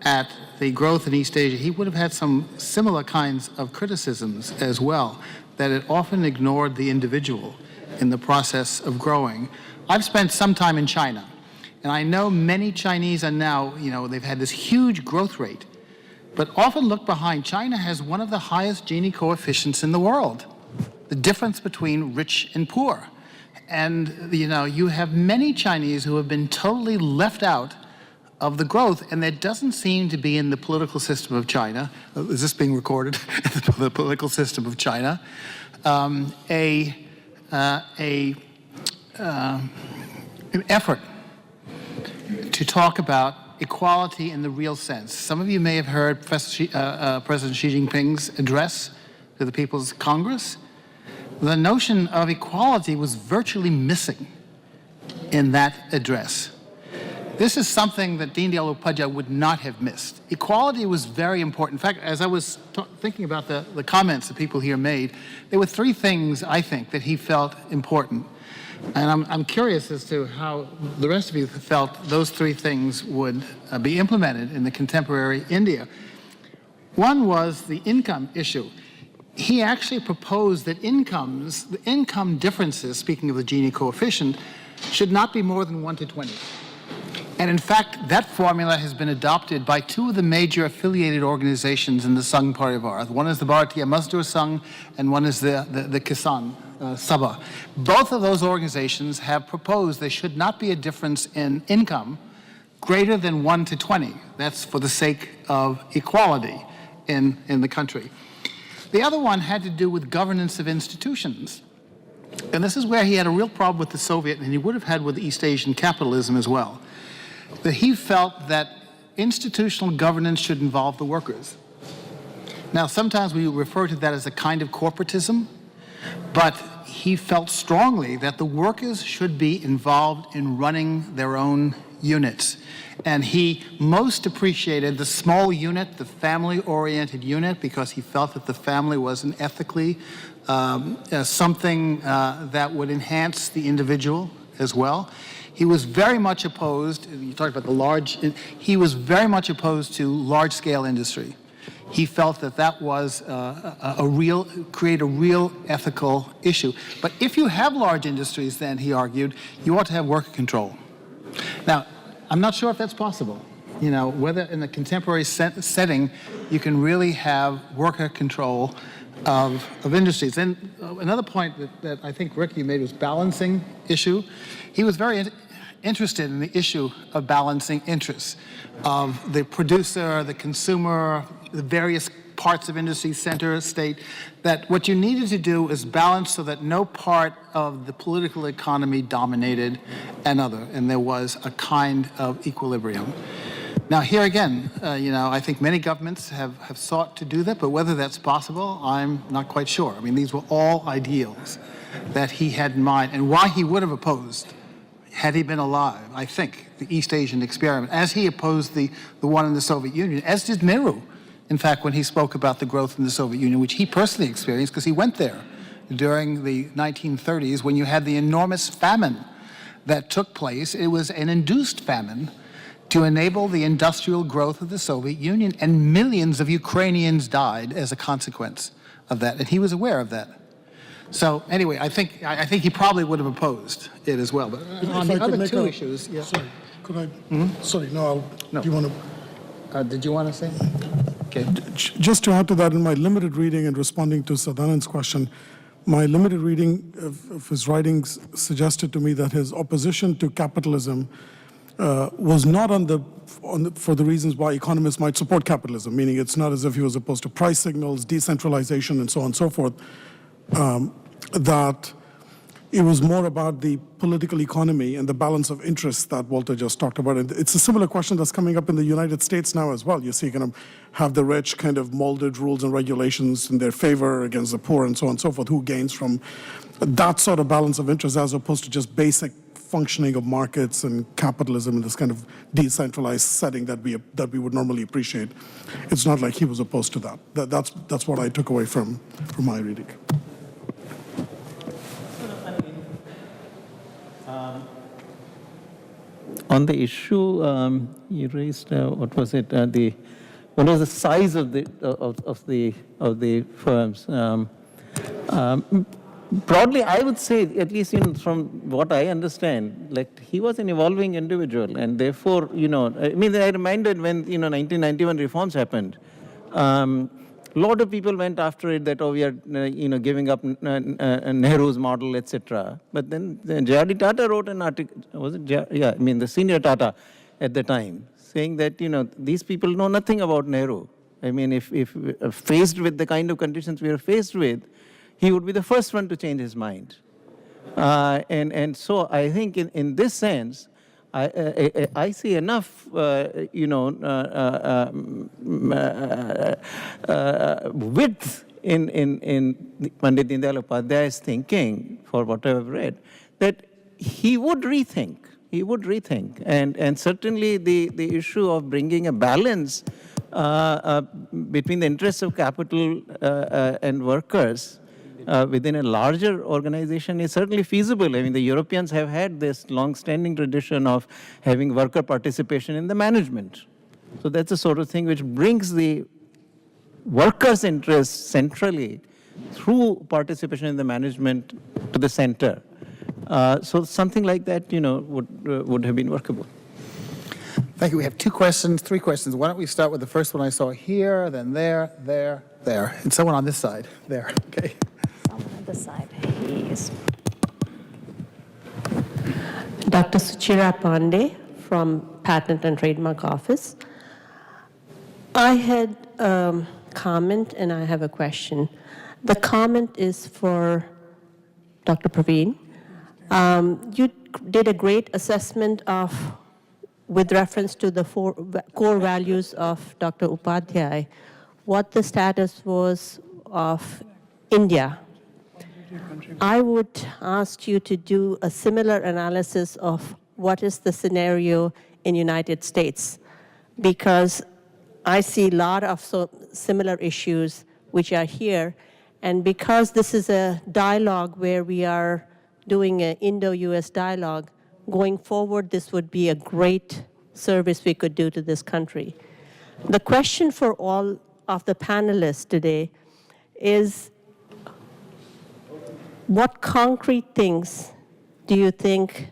at the growth in East Asia, he would have had some similar kinds of criticisms as well, that it often ignored the individual in the process of growing. I've spent some time in China, and I know many Chinese are now, they've had this huge growth rate, but often look behind. China has one of the highest Gini coefficients in the world, the difference between rich and poor. And, you have many Chinese who have been totally left out of the growth, and that doesn't seem to be in the political system of China. Is this being recorded? The political system of China. An effort to talk about equality in the real sense. Some of you may have heard President Xi Jinping's address to the People's Congress. The notion of equality was virtually missing in that address. This is something that Deendayal Upadhyaya would not have missed. Equality was very important. In fact, as I was thinking about the comments that people here made, there were 3 things, I think, that he felt important. And I'm curious as to how the rest of you felt those 3 things would be implemented in the contemporary India. One was the income issue. he actually proposed that the income differences, speaking of the Gini coefficient, should not be more than 1 to 20. And in fact, that formula has been adopted by two of the major affiliated organizations in the Sangh Parivar. One is the Bharatiya Mazdoor Sangh, and one is the Kisan Sabha. Both of those organizations have proposed there should not be a difference in income greater than 1 to 20. That's for the sake of equality in the country. The other one had to do with governance of institutions. And this is where he had a real problem with the Soviet, and he would have had with East Asian capitalism as well. That he felt that institutional governance should involve the workers. Now, sometimes we refer to that as a kind of corporatism, but he felt strongly that the workers should be involved in running their own units. And he most appreciated the small unit, the family-oriented unit, because he felt that the family was an ethically something that would enhance the individual as well. He was very much opposed, you talked about he was very much opposed to large-scale industry. He felt that that was create a real ethical issue. But if you have large industries, then, he argued, you ought to have worker control. Now, I'm not sure if that's possible. You know, whether in a contemporary setting you can really have worker control of industries. And another point that I think Ricky made was balancing issue. He was very interested in the issue of balancing interests of the producer, the consumer, the various parts of industry, center, state, that what you needed to do is balance so that no part of the political economy dominated another, and there was a kind of equilibrium. Now, here again, you know, I think many governments have sought to do that, but whether that's possible, I'm not quite sure. I mean, these were all ideals that he had in mind, and why he would have opposed, had he been alive, I think, the East Asian experiment, as he opposed the one in the Soviet Union, as did Nehru, in fact, when he spoke about the growth in the Soviet Union, which he personally experienced because he went there during the 1930s when you had the enormous famine that took place. It was an induced famine to enable the industrial growth of the Soviet Union, and millions of Ukrainians died as a consequence of that, and he was aware of that. So anyway, I think he probably would have opposed it as well. But on the other two issues, yeah. Sorry, could I? Sorry, no. No. Do you want to? Did you want to say? Okay. Just to add to that, in my limited reading and responding to Sadanand's question, my limited reading of his writings suggested to me that his opposition to capitalism was not for the reasons why economists might support capitalism, meaning it's not as if he was opposed to price signals, decentralization, and so on and so forth, that it was more about the political economy and the balance of interests that Walter just talked about. And it's a similar question that's coming up in the United States now as well. You see, kind of have the rich kind of molded rules and regulations in their favor against the poor and so on and so forth. Who gains from that sort of balance of interests as opposed to just basic functioning of markets and capitalism in this kind of decentralized setting that we would normally appreciate. It's not like he was opposed to that. That's what I took away from my reading. On the issue you raised, what was it? What was the size of the firms? Broadly, I would say, at least from what I understand, like he was an evolving individual, and therefore, I mean, I reminded when 1991 reforms happened. A lot of people went after it that, we are, giving up Nehru's model, etc. But then J.R.D. Tata wrote an article, was it? Yeah, I mean, the senior Tata at the time, saying that, these people know nothing about Nehru. I mean, if faced with the kind of conditions we are faced with, he would be the first one to change his mind. And so I think in this sense, I see enough, width in Pandit Deendayal Upadhyaya's thinking, for what I've read, that he would rethink. He would rethink. And certainly the issue of bringing a balance between the interests of capital and workers within a larger organization is certainly feasible. I mean, the Europeans have had this long-standing tradition of having worker participation in the management. So that's the sort of thing which brings the workers' interests centrally through participation in the management to the center. So something like that, would have been workable. Thank you. We have 2 questions, 3 questions. Why don't we start with the first one I saw here, then there, and someone on this side. There. Okay. Someone on this side. Yes. Dr. Suchira Pandey from Patent and Trademark Office. I had a comment and I have a question. The comment is for Dr. Praveen. You did a great assessment with reference to the 4 core values of Dr. Upadhyaya, what the status was of India. I would ask you to do a similar analysis of what is the scenario in United States, because I see a lot of similar issues which are here, and because this is a dialogue where we are doing an Indo-US dialogue, going forward, this would be a great service we could do to this country. The question for all of the panelists today is, what concrete things do you think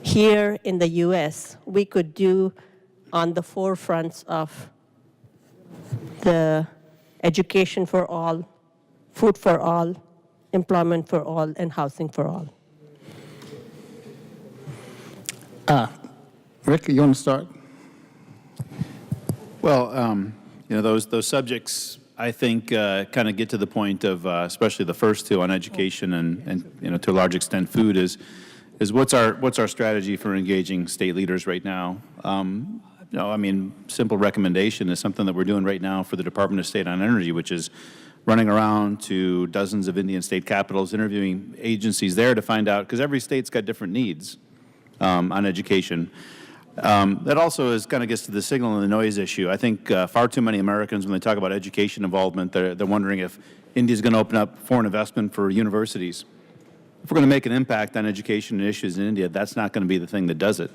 here in the US we could do on the forefronts of the education for all, food for all, employment for all, and housing for all? Rick, you want to start? Well, those subjects, I think, kind of get to the point of, especially the first 2 on education and to a large extent food, is what's our strategy for engaging state leaders right now? Simple recommendation is something that we're doing right now for the Department of State on Energy, which is running around to dozens of Indian state capitals, interviewing agencies there to find out, because every state's got different needs on education. That also kind of gets to the signal and the noise issue. I think far too many Americans, when they talk about education involvement, they're wondering if India's going to open up foreign investment for universities. If we're going to make an impact on education and issues in India, that's not going to be the thing that does it.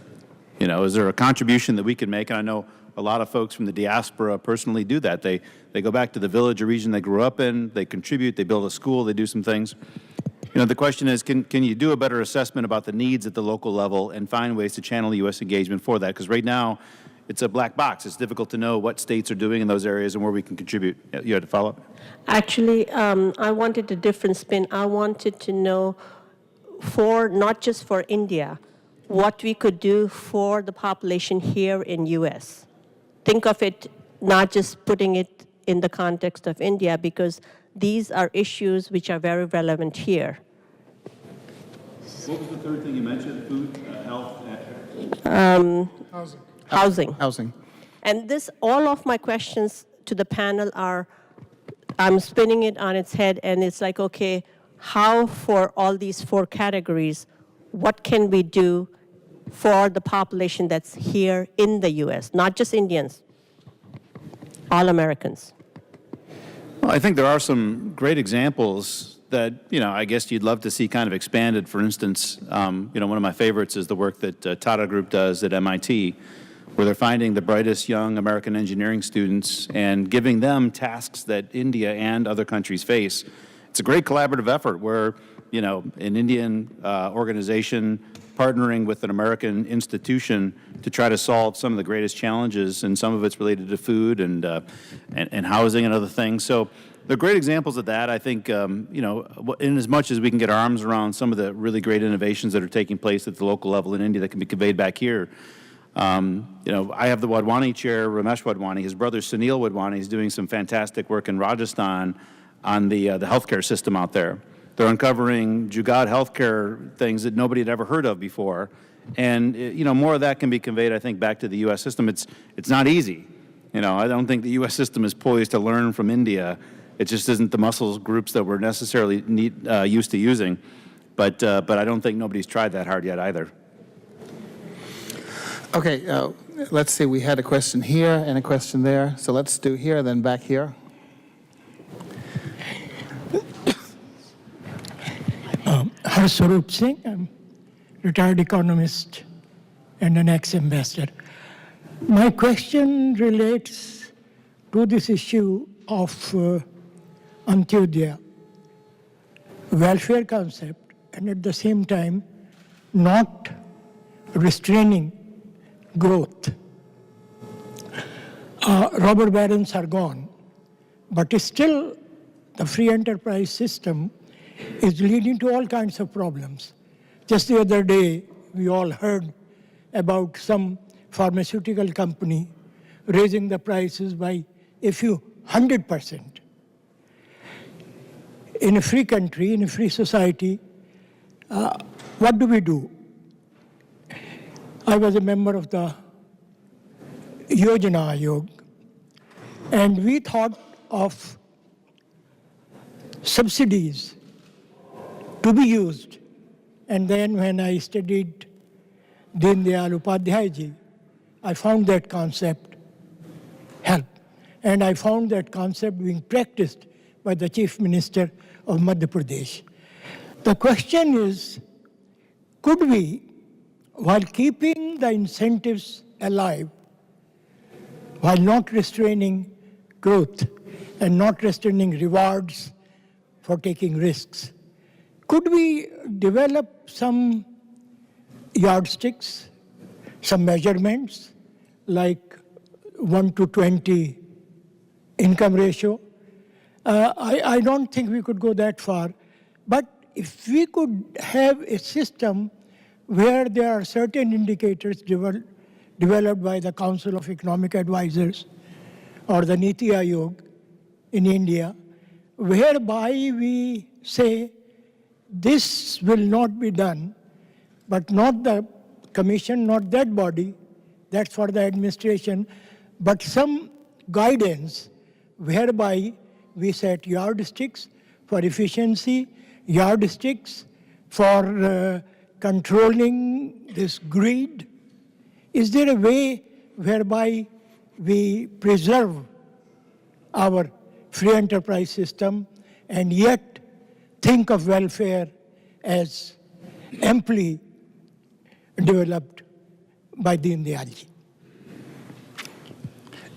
Is there a contribution that we can make? And I know a lot of folks from the diaspora personally do that. They go back to the village or region they grew up in, they contribute, they build a school, they do some things. The question is, can you do a better assessment about the needs at the local level and find ways to channel U.S. engagement for that? Because right now, it's a black box. It's difficult to know what states are doing in those areas and where we can contribute. You had to follow up? Actually, I wanted a different spin. I wanted to know, not just for India, what we could do for the population here in U.S. Think of it, not just putting it in the context of India, because these are issues which are very relevant here. What was the third thing you mentioned? Food, health, Housing. And all of my questions to the panel are, I'm spinning it on its head, and it's like, okay, how for all these 4 categories, what can we do for the population that's here in the U.S., not just Indians, all Americans? Well, I think there are some great examples that, I guess you'd love to see kind of expanded. For instance, one of my favorites is the work that Tata Group does at MIT, where they're finding the brightest young American engineering students and giving them tasks that India and other countries face. It's a great collaborative effort where, an Indian organization partnering with an American institution to try to solve some of the greatest challenges, and some of it's related to food and housing and other things. So they're great examples of that. I think, in as much as we can get our arms around some of the really great innovations that are taking place at the local level in India that can be conveyed back here. I have the Wadhwani chair, Ramesh Wadhwani. His brother Sunil Wadhwani is doing some fantastic work in Rajasthan on the healthcare system out there. They're uncovering Jugaad healthcare things that nobody had ever heard of before. And, more of that can be conveyed, I think, back to the U.S. system. It's not easy. I don't think the U.S. system is poised to learn from India. It just isn't the muscle groups that we're necessarily used to using. But I don't think nobody's tried that hard yet either. Okay, let's see. We had a question here and a question there. So let's do here, then back here. Harswarup Singh, I'm retired economist and an ex-ambassador. My question relates to this issue of Antyodaya, welfare concept, and at the same time not restraining growth. Robber barons are gone, but still the free enterprise system is leading to all kinds of problems. Just the other day, we all heard about some pharmaceutical company raising the prices by a few 100%. In a free country, in a free society, what do? I was a member of the Yojana Ayog, and we thought of subsidies to be used. And then when I studied Deendayal Upadhyaya ji, I found that concept help. And I found that concept being practiced by the Chief Minister of Madhya Pradesh. The question is, could we, while keeping the incentives alive, while not restraining growth and not restraining rewards for taking risks, could we develop some yardsticks, some measurements like 1 to 20 income ratio? I don't think we could go that far, but if we could have a system where there are certain indicators developed by the Council of Economic Advisors or the Niti Aayog in India, whereby we say this will not be done, but not the commission, not that body, that's for the administration, but some guidance whereby we set yardsticks for efficiency, yardsticks for controlling this greed. Is there a way whereby we preserve our free enterprise system and yet think of welfare as amply developed by Deendayal ji?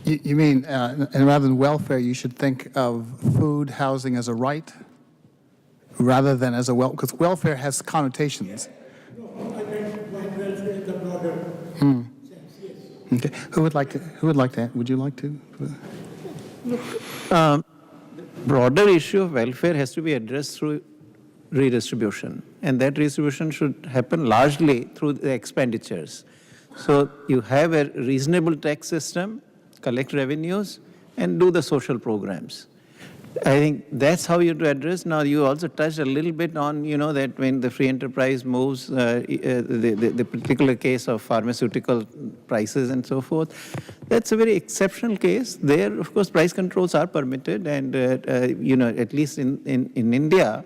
You mean, and rather than welfare, you should think of food, housing as a right, rather than as a because welfare has connotations. No, I meant welfare in the broader sense, yes. Okay. Who would like to, would you like to? Broader issue of welfare has to be addressed through redistribution, and that redistribution should happen largely through the expenditures. So you have a reasonable tax system, collect revenues, and do the social programs. I think that's how you have to address. Now, you also touched a little bit on, that when the free enterprise moves, the particular case of pharmaceutical prices and so forth, that's a very exceptional case. There, of course, price controls are permitted, and, at least in India,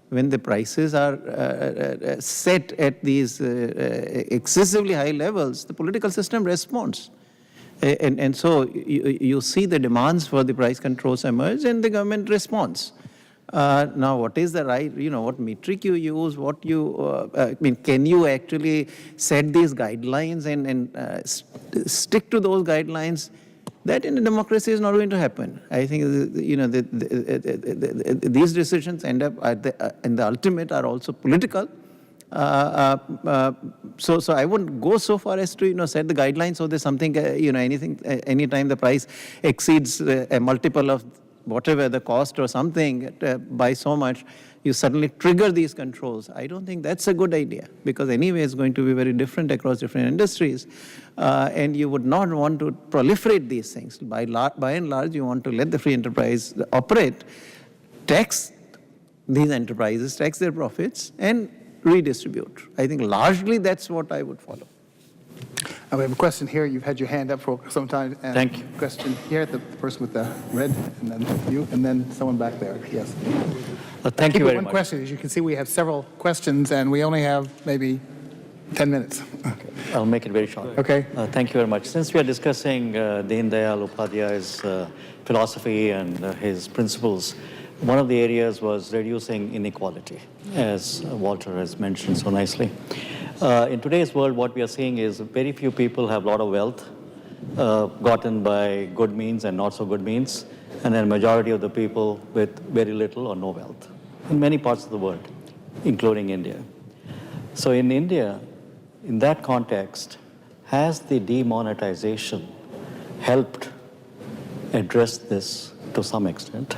when the prices are set at these excessively high levels, the political system responds. And so you see the demands for the price controls emerge and the government responds. Now, what is the right, what metric you use, can you actually set these guidelines and stick to those guidelines? That in a democracy is not going to happen. I think, these decisions end up in the ultimate are also political. So I wouldn't go so far as to set the guidelines so there's something anytime the price exceeds a multiple of whatever the cost or something by so much, you suddenly trigger these controls. I don't think that's a good idea, because anyway it's going to be very different across different industries, and you would not want to proliferate these things. By and large, you want to let the free enterprise operate, tax these enterprises, tax their profits, and redistribute. I think largely that's what I would follow. We have a question here. You've had your hand up for some time. And Thank you. Question here, the person with the red, and then you, and then someone back there. Yes. Thank Keep you it very one much. question. As you can see, we have several questions, and we only have maybe 10 minutes. I'll make it very short. Okay. Thank you very much. Since we are discussing Deendayal Upadhyaya's philosophy and his principles, one of the areas was reducing inequality, as Walter has mentioned so nicely. In today's world, what we are seeing is very few people have a lot of wealth gotten by good means and not so good means. and then majority of the people with very little or no wealth in many parts of the world, including India. So in India, in that context, has the demonetization helped address this to some extent?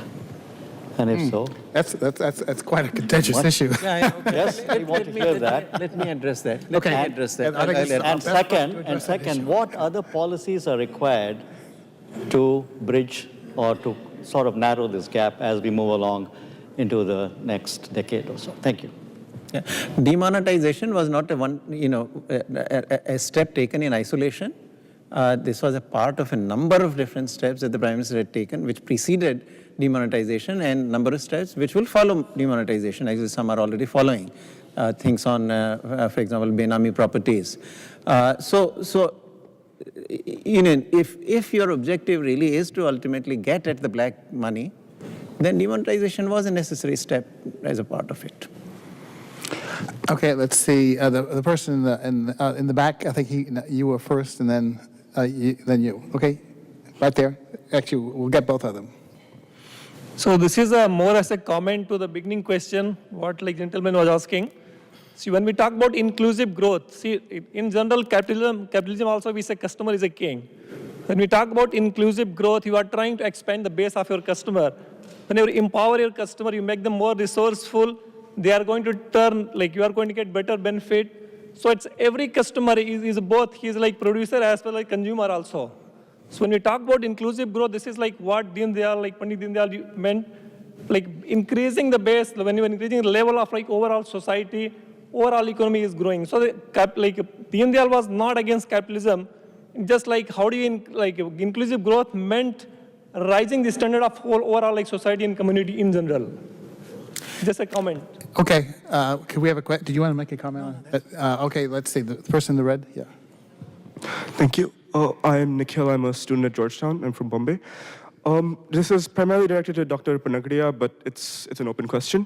And if so, That's quite a contentious issue. yes, I want to hear that. Let me address that. Okay. Let me address that. I think it's- And second, what other policies are required to bridge or to sort of narrow this gap as we move along into the next decade or so? Thank you. Yeah. Demonetization was not a step taken in isolation. This was a part of a number of different steps that the Prime Minister had taken, which preceded demonetization, and number of steps which will follow demonetization. Actually, some are already following. Things on, for example, Benami properties. If your objective really is to ultimately get at the black money, then demonetization was a necessary step as a part of it. Okay, let's see. The person in the back, I think you were first, and then you. Okay, right there. Actually, we'll get both of them. So this is more as a comment to the beginning question, what like gentleman was asking. See, when we talk about inclusive growth, see, in general, capitalism also we say customer is a king. When we talk about inclusive growth, you are trying to expand the base of your customer. When you empower your customer, you make them more resourceful, they are going to turn, like you are going to get better benefit. So it's every customer is both, he is like producer as well as consumer also. So when we talk about inclusive growth, this is like what Deendayal, like Pandit Deendayal meant, like increasing the base, when you are increasing the level of like overall society, overall economy is growing. So like Deendayal was not against capitalism, just like how do you, like inclusive growth meant rising the standard of whole overall like society and community in general. Just a comment. Okay, can we have a question? Did you want to make a comment on it? Okay, let's see. The person in the red, yeah. Thank you. I'm Nikhil. I'm a student at Georgetown. I'm from Bombay. This is primarily directed to Dr. Panagdia, but it's an open question.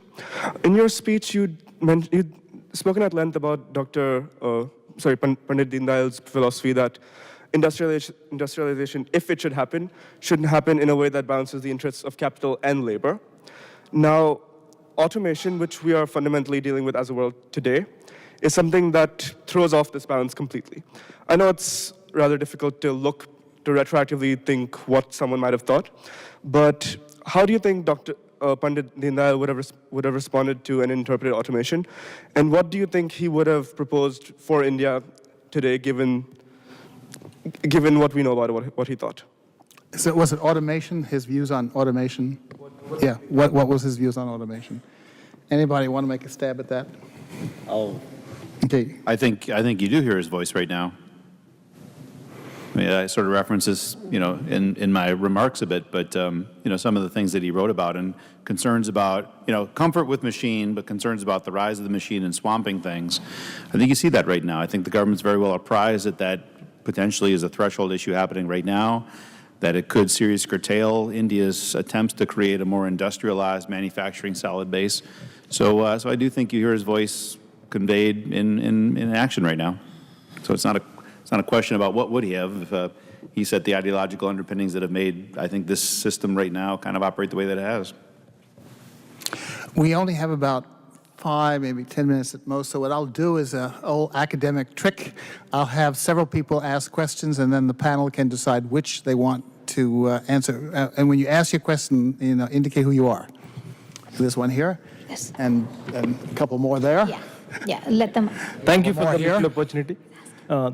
In your speech, you'd spoken at length about Pandit Deendayal's philosophy that industrialization, if it should happen, shouldn't happen in a way that balances the interests of capital and labor. Now, automation, which we are fundamentally dealing with as a world today, is something that throws off this balance completely. I know it's rather difficult to retroactively think what someone might have thought, but how do you think Dr. Pandit Deendayal would have responded to and interpreted automation, and what do you think he would have proposed for India today, given what we know about what he thought? So was it automation, his views on automation? Yeah, what was his views on automation? Anybody want to make a stab at that? Okay. I think you do hear his voice right now. I mean, I sort of reference this, in my remarks a bit, but, some of the things that he wrote about and concerns about, comfort with machine, but concerns about the rise of the machine and swamping things. I think you see that right now. I think the government's very well apprised that potentially is a threshold issue happening right now, that it could seriously curtail India's attempts to create a more industrialized manufacturing solid base. So I do think you hear his voice conveyed in action right now. So it's not a question about what would he have if he set the ideological underpinnings that have made, I think, this system right now kind of operate the way that it has. We only have about 5, maybe 10 minutes at most, so what I'll do is an old academic trick. I'll have several people ask questions, and then the panel can decide which they want to answer. And when you ask your question, indicate who you are. So this one here. Yes. And a couple more there. Yeah, let them. Thank you for the here. little opportunity.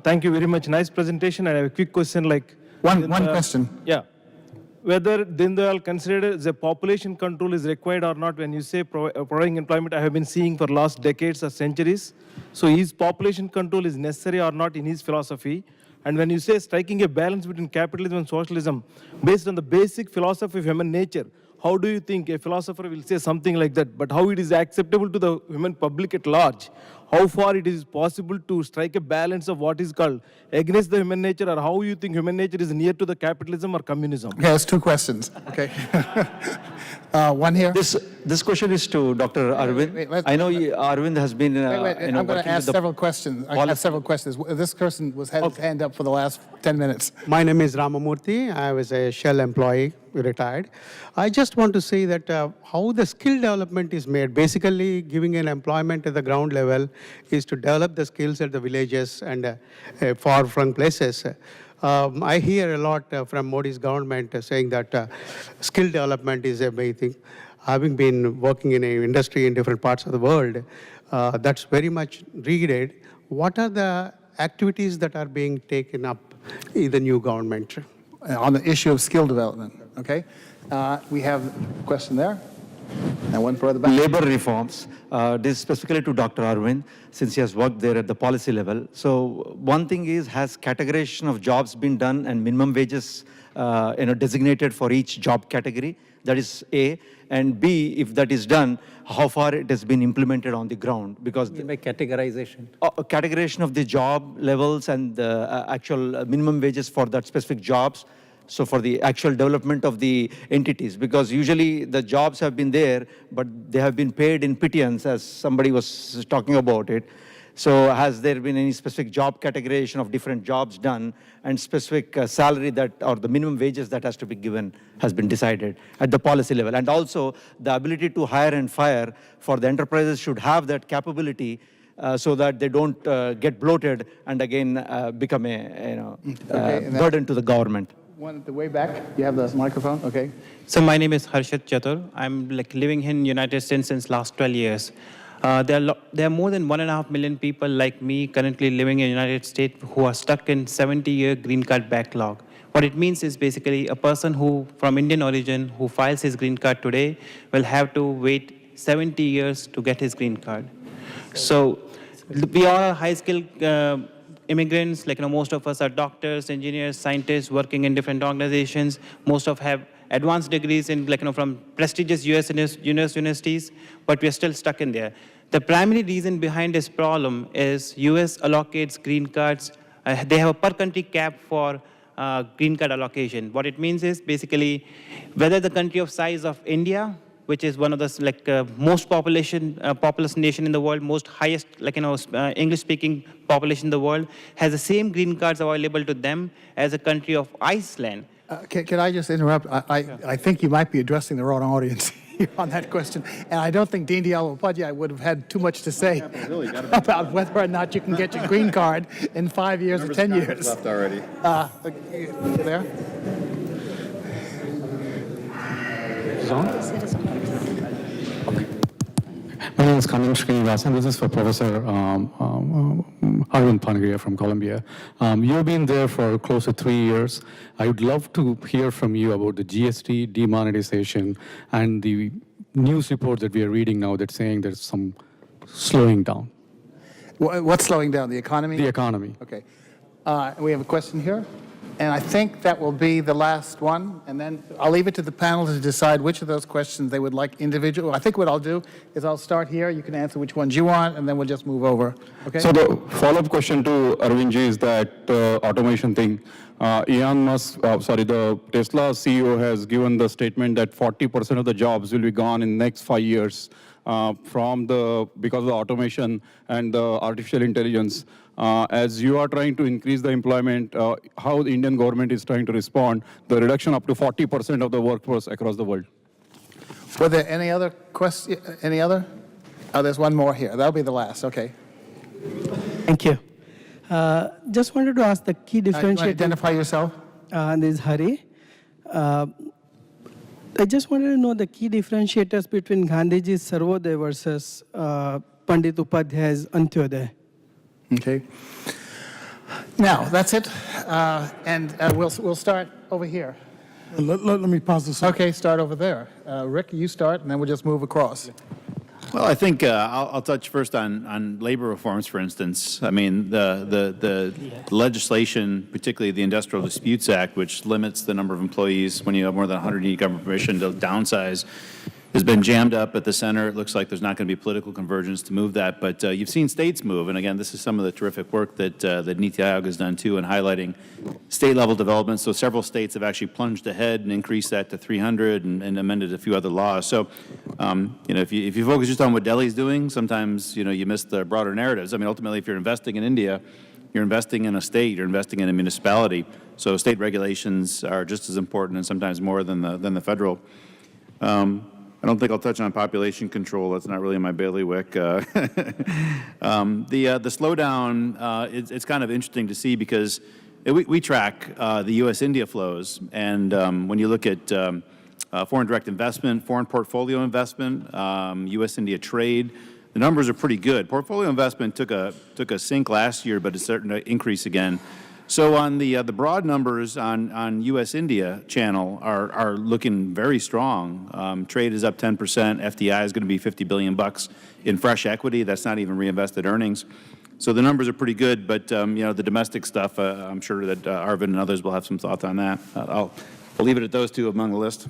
Thank you very much. Nice presentation. I have a quick question. One question. Yeah. Whether Deendayal considered the population control is required or not, when you say providing employment, I have been seeing for last decades or centuries. So is population control is necessary or not in his philosophy? And when you say striking a balance between capitalism and socialism based on the basic philosophy of human nature, how do you think a philosopher will say something like that? But how it is acceptable to the human public at large? How far it is possible to strike a balance of what is called against the human nature, or how you think human nature is near to the capitalism or communism? Okay, that's 2 questions. Okay. One here. This question is to Dr. Arvind. I know Arvind has been. I'm going to ask several questions. I have several questions. This person had his hand up for the last 10 minutes. My name is Ramamurthy. I was a Shell employee retired. I just want to say that how the skill development is made, basically giving an employment at the ground level is to develop the skills at the villages and far-flung places. I hear a lot from Modi's government saying that skill development is a main thing. Having been working in an industry in different parts of the world, that's very much needed. What are the activities that are being taken up in the new government? On the issue of skill development, okay? We have a question there, and one further back. Labor reforms, this is specifically to Dr. Arvind, since he has worked there at the policy level. So one thing is, has categorization of jobs been done and minimum wages designated for each job category? That is A. And B, if that is done, how far it has been implemented on the ground? Because by categorization? Categorization of the job levels and the actual minimum wages for that specific jobs. So for the actual development of the entities, because usually the jobs have been there, but they have been paid in pittance, as somebody was talking about it. So has there been any specific job categorization of different jobs done, and specific salary that, or the minimum wages that has to be given, has been decided at the policy level? And also the ability to hire and fire for the enterprises should have that capability so that they don't get bloated and again become a burden to the government. One at the way back. You have the microphone, okay? So my name is Harshit Chatur. I'm living in United States since last 12 years. There are more than 1.5 million people like me currently living in the United States who are stuck in 70-year green card backlog. What it means is basically a person who from Indian origin who files his green card today will have to wait 70 years to get his green card. So we all are high-skilled immigrants, most of us are doctors, engineers, scientists working in different organizations. Most of have advanced degrees in from prestigious US universities, but we are still stuck in there. The primary reason behind this problem is US allocates green cards. They have a per country cap for green card allocation. What it means is basically whether the country of size of India, which is one of the most populous nation in the world, most highest English-speaking population in the world, has the same green cards available to them as a country of Iceland. Can I just interrupt? I think you might be addressing the wrong audience on that question. And I don't think Deendayal Upadhyaya would have had too much to say about whether or not you can get your green card in 5 years or 10 years. Left already. There? My name is Kanan Srinivasan. This is for Professor Arvind Panagia from Columbia. You've been there for close to 3 years. I would love to hear from you about the GST demonetization and the news reports that we are reading now that's saying there's some slowing down. What's slowing down? The economy? The economy. Okay. We have a question here. And I think that will be the last one. And then I'll leave it to the panel to decide which of those questions they would like individual. I think what I'll do is I'll start here. You can answer which ones you want, and then we'll just move over. Okay? So the follow-up question to Arvindji is that automation thing. Elon Musk, the Tesla CEO has given the statement that 40% of the jobs will be gone in the next 5 years because of the automation and the artificial intelligence. As you are trying to increase the employment, how the Indian government is trying to respond, the reduction up to 40% of the workforce across the world. Were there any other questions? Any other? Oh, there's one more here. That'll be the last. Okay. Thank you. Just wanted to ask the key differentiator. Identify yourself. This is Hari. I just wanted to know the key differentiators between Gandhiji's Sarvodaya versus Pandit Upadhyaya's Antyodaya. Okay. Now, that's it. And we'll start over here. Let me pause this. Okay, start over there. Rick, you start, and then we'll just move across. Well, I think I'll touch first on labor reforms, for instance. I mean, the legislation, particularly the Industrial Disputes Act, which limits the number of employees when you have more than 100 need government permission to downsize, has been jammed up at the center. It looks like there's not going to be political convergence to move that, but you've seen states move, and again, this is some of the terrific work that Niti Aayog has done too in highlighting state-level development. So several states have actually plunged ahead and increased that to 300 and amended a few other laws. So, if you focus just on what Delhi's doing, sometimes you miss the broader narratives. I mean, ultimately, if you're investing in India, you're investing in a state, you're investing in a municipality. So state regulations are just as important and sometimes more than the federal. I don't think I'll touch on population control. That's not really my bailiwick. The slowdown, it's kind of interesting to see because we track the U.S.-India flows, and when you look at foreign direct investment, foreign portfolio investment, U.S.-India trade, the numbers are pretty good. Portfolio investment took a sink last year, but it's starting to increase again. So on the broad numbers on U.S.-India channel are looking very strong. Trade is up 10%. FDI is going to be $50 billion in fresh equity. That's not even reinvested earnings. So the numbers are pretty good. But you know, the domestic stuff, I'm sure that Arvind and others will have some thoughts on that. I'll leave it at those two among the list.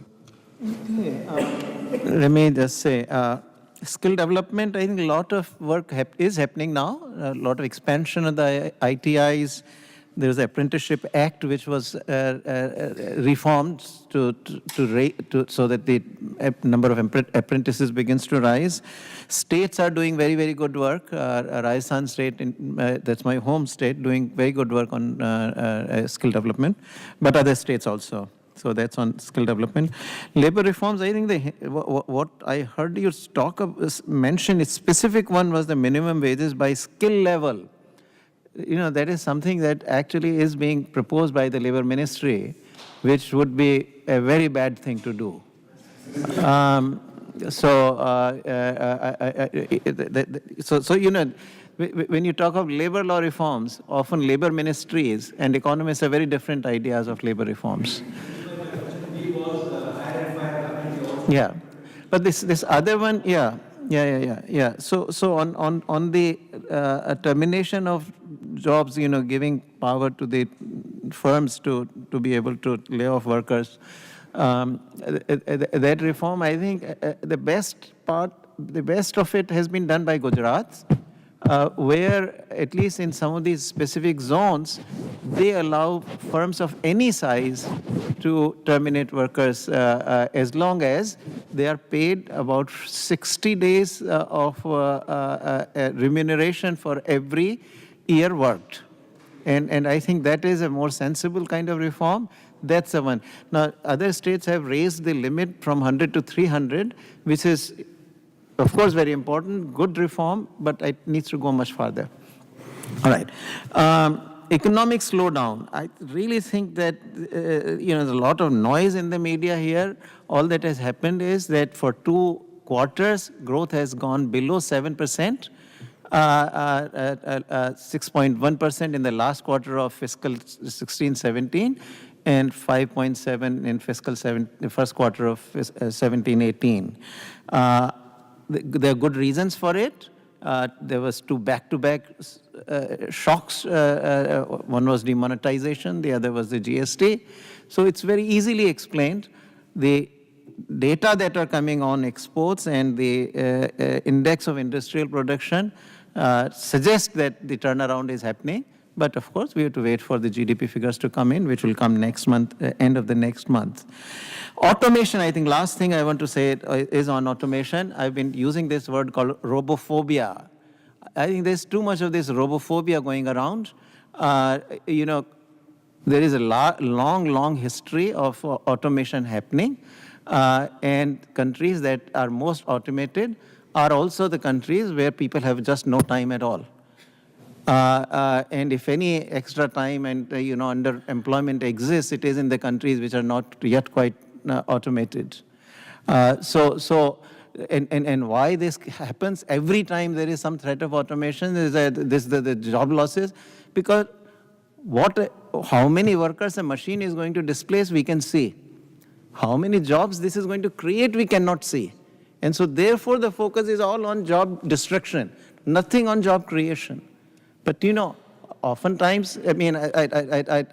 Let me just say, skill development, I think a lot of work is happening now, a lot of expansion of the ITIs. There was the Apprenticeship Act, which was reformed so that the number of apprentices begins to rise. States are doing very, very good work. Rajasthan state, that's my home state, doing very good work on skill development, but other states also. So that's on skill development. Labor reforms, I think what I heard you mention, a specific one was the minimum wages by skill level. You know, that is something that actually is being proposed by the Labor Ministry, which would be a very bad thing to do. So you know, when you talk of labor law reforms, often labor ministries and economists have very different ideas of labor reforms. Yeah, but this other one, yeah. So on the termination of jobs, you know, giving power to the firms to be able to lay off workers, that reform, I think the best of it has been done by Gujarat, where at least in some of these specific zones, they allow firms of any size to terminate workers as long as they are paid about 60 days of remuneration for every year worked. And I think that is a more sensible kind of reform. That's the one. Now, other states have raised the limit from 100 to 300, which is, of course, very important, good reform, but it needs to go much farther. All right. Economic slowdown. I really think that, you know, there's a lot of noise in the media here. All that has happened is that for 2 quarters, growth has gone below 7%, 6.1% in the last quarter of fiscal 16-17, and 5.7 in the first quarter of 17-18. There are good reasons for it. There was 2 back-to-back shocks. One was demonetization, the other was the GST. So it's very easily explained. The data that are coming on exports and the index of industrial production suggest that the turnaround is happening. But of course, we have to wait for the GDP figures to come in, which will come next month, end of the next month. Automation, I think last thing I want to say is on automation. I've been using this word called robophobia. I think there's too much of this robophobia going around. You know, there is a long history of automation happening. And countries that are most automated are also the countries where people have just no time at all. And if any extra time and you know, underemployment exists, it is in the countries which are not yet quite automated. And why this happens every time there is some threat of automation is the job losses, because how many workers a machine is going to displace, we can see. How many jobs this is going to create, we cannot see. And so therefore the focus is all on job destruction, nothing on job creation. But you know, oftentimes, I mean, I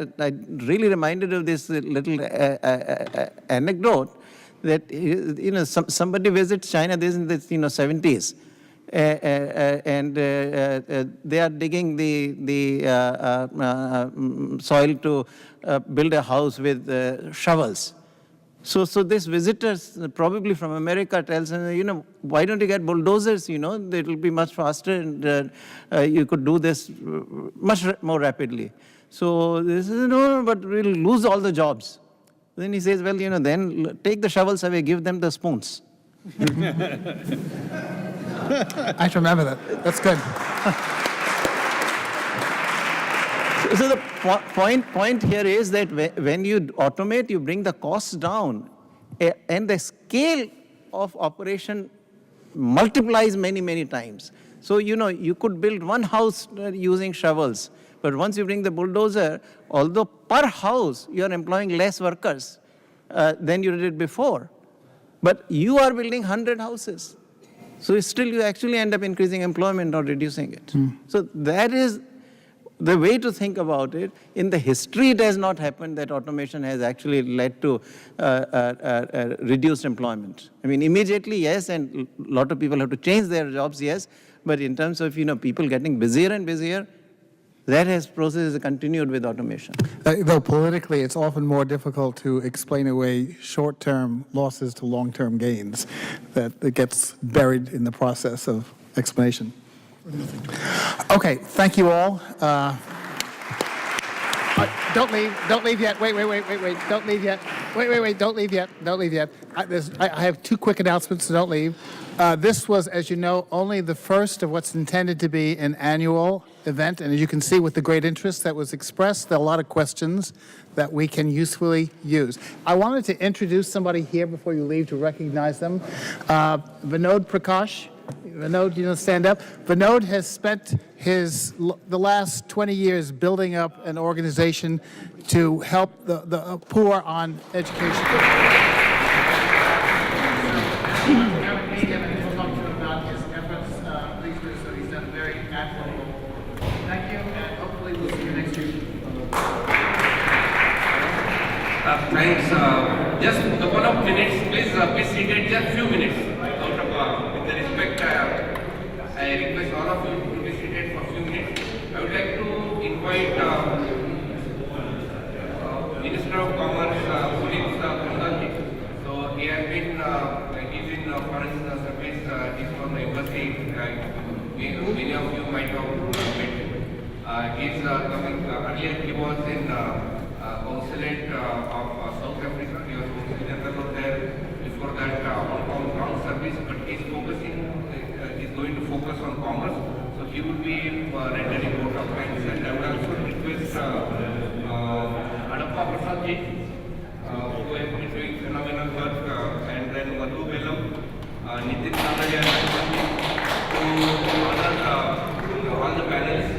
really reminded of this little anecdote that, you know, somebody visits China, this in the 70s, and they are digging the soil to build a house with shovels. So this visitors, probably from America, tells them, why don't you get bulldozers? It will be much faster, and you could do this much more rapidly. So this is, no, but we'll lose all the jobs. Then he says, well, then take the shovels away, give them the spoons. I remember that. That's good. So the point here is that when you automate, you bring the costs down, and the scale of operation multiplies many, many times. So, you could build one house using shovels, but once you bring the bulldozer, although per house you are employing less workers than you did before, but you are building 100 houses. So still you actually end up increasing employment, not reducing it. So that is the way to think about it. In the history, it has not happened that automation has actually led to reduced employment. I mean, immediately, yes, and a lot of people have to change their jobs, yes, but in terms of people getting busier and busier, that process has continued with automation. Though politically, it's often more difficult to explain away short-term losses to long-term gains. That it gets buried in the process of explanation. Okay, thank you all. Don't leave yet. Wait. Don't leave yet. Wait, don't leave yet. I have two quick announcements, so don't leave. This was, as you know, only the first of what's intended to be an annual event, and as you can see with the great interest that was expressed, there are a lot of questions that we can usefully use. I wanted to introduce somebody here before you leave to recognize them. Vinod Prakash. Vinod, stand up. Vinod has spent the last 20 years building up an organization to help the poor on education. Thanks. Just a couple of minutes, please. Be seated. Just few minutes. With the respect, I request all of you to be seated for a few minutes. I would like to invite Minister of Commerce, Punit Deendayal. So he has been, he's in foreign service. He's from the embassy. Many of you might have met him. He's coming. Earlier he was in consulate of South Africa. He was General there. Before that, Hong Kong ground service, but he's going to focus on commerce. So he will be rendering vote of thanks. And I would also request Adappa Prasad ji, who has been doing phenomenal work, and then Madhu Bellam, Nitin Nandaya, to honor all the panelists.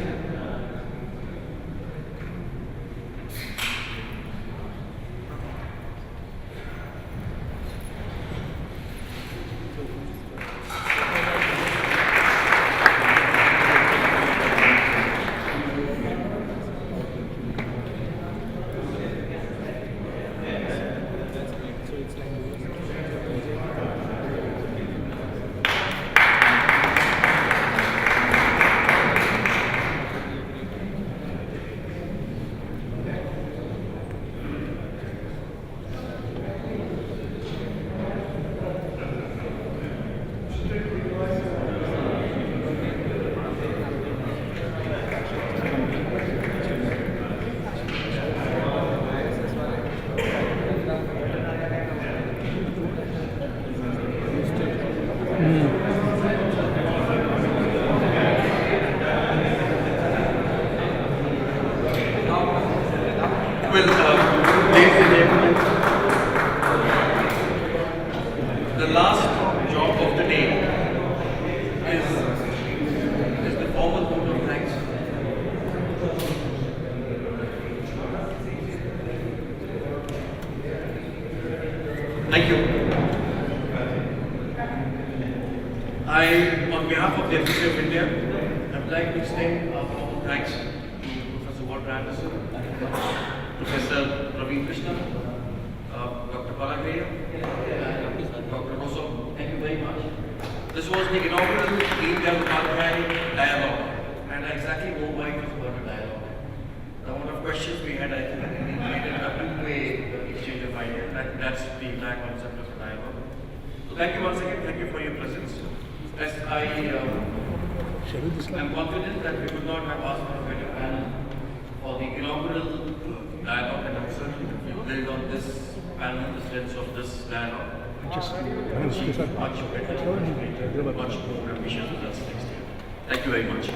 The last job of the day is the formal vote of thanks. Thank you. On behalf of the Embassy of India, I would like to extend our formal thanks to Professor Walter Anderson, Professor Ravi Krishna, Dr. Palagaya, Dr. Rosso. Thank you very much. This was the inaugural Deendayal Upadhyaya dialogue, and I exactly know why it was about a dialogue. The amount of questions we had, I think, made it a two-way exchange of ideas. that's the entire concept of the dialogue. So thank you once again, thank you for your presence. As I am confident that we could not have asked for a better panel for the inaugural dialogue, and I'm certain that we will build on this panel, the strengths of this dialogue, achieve much better, much more ambitious results next year. Thank you very much.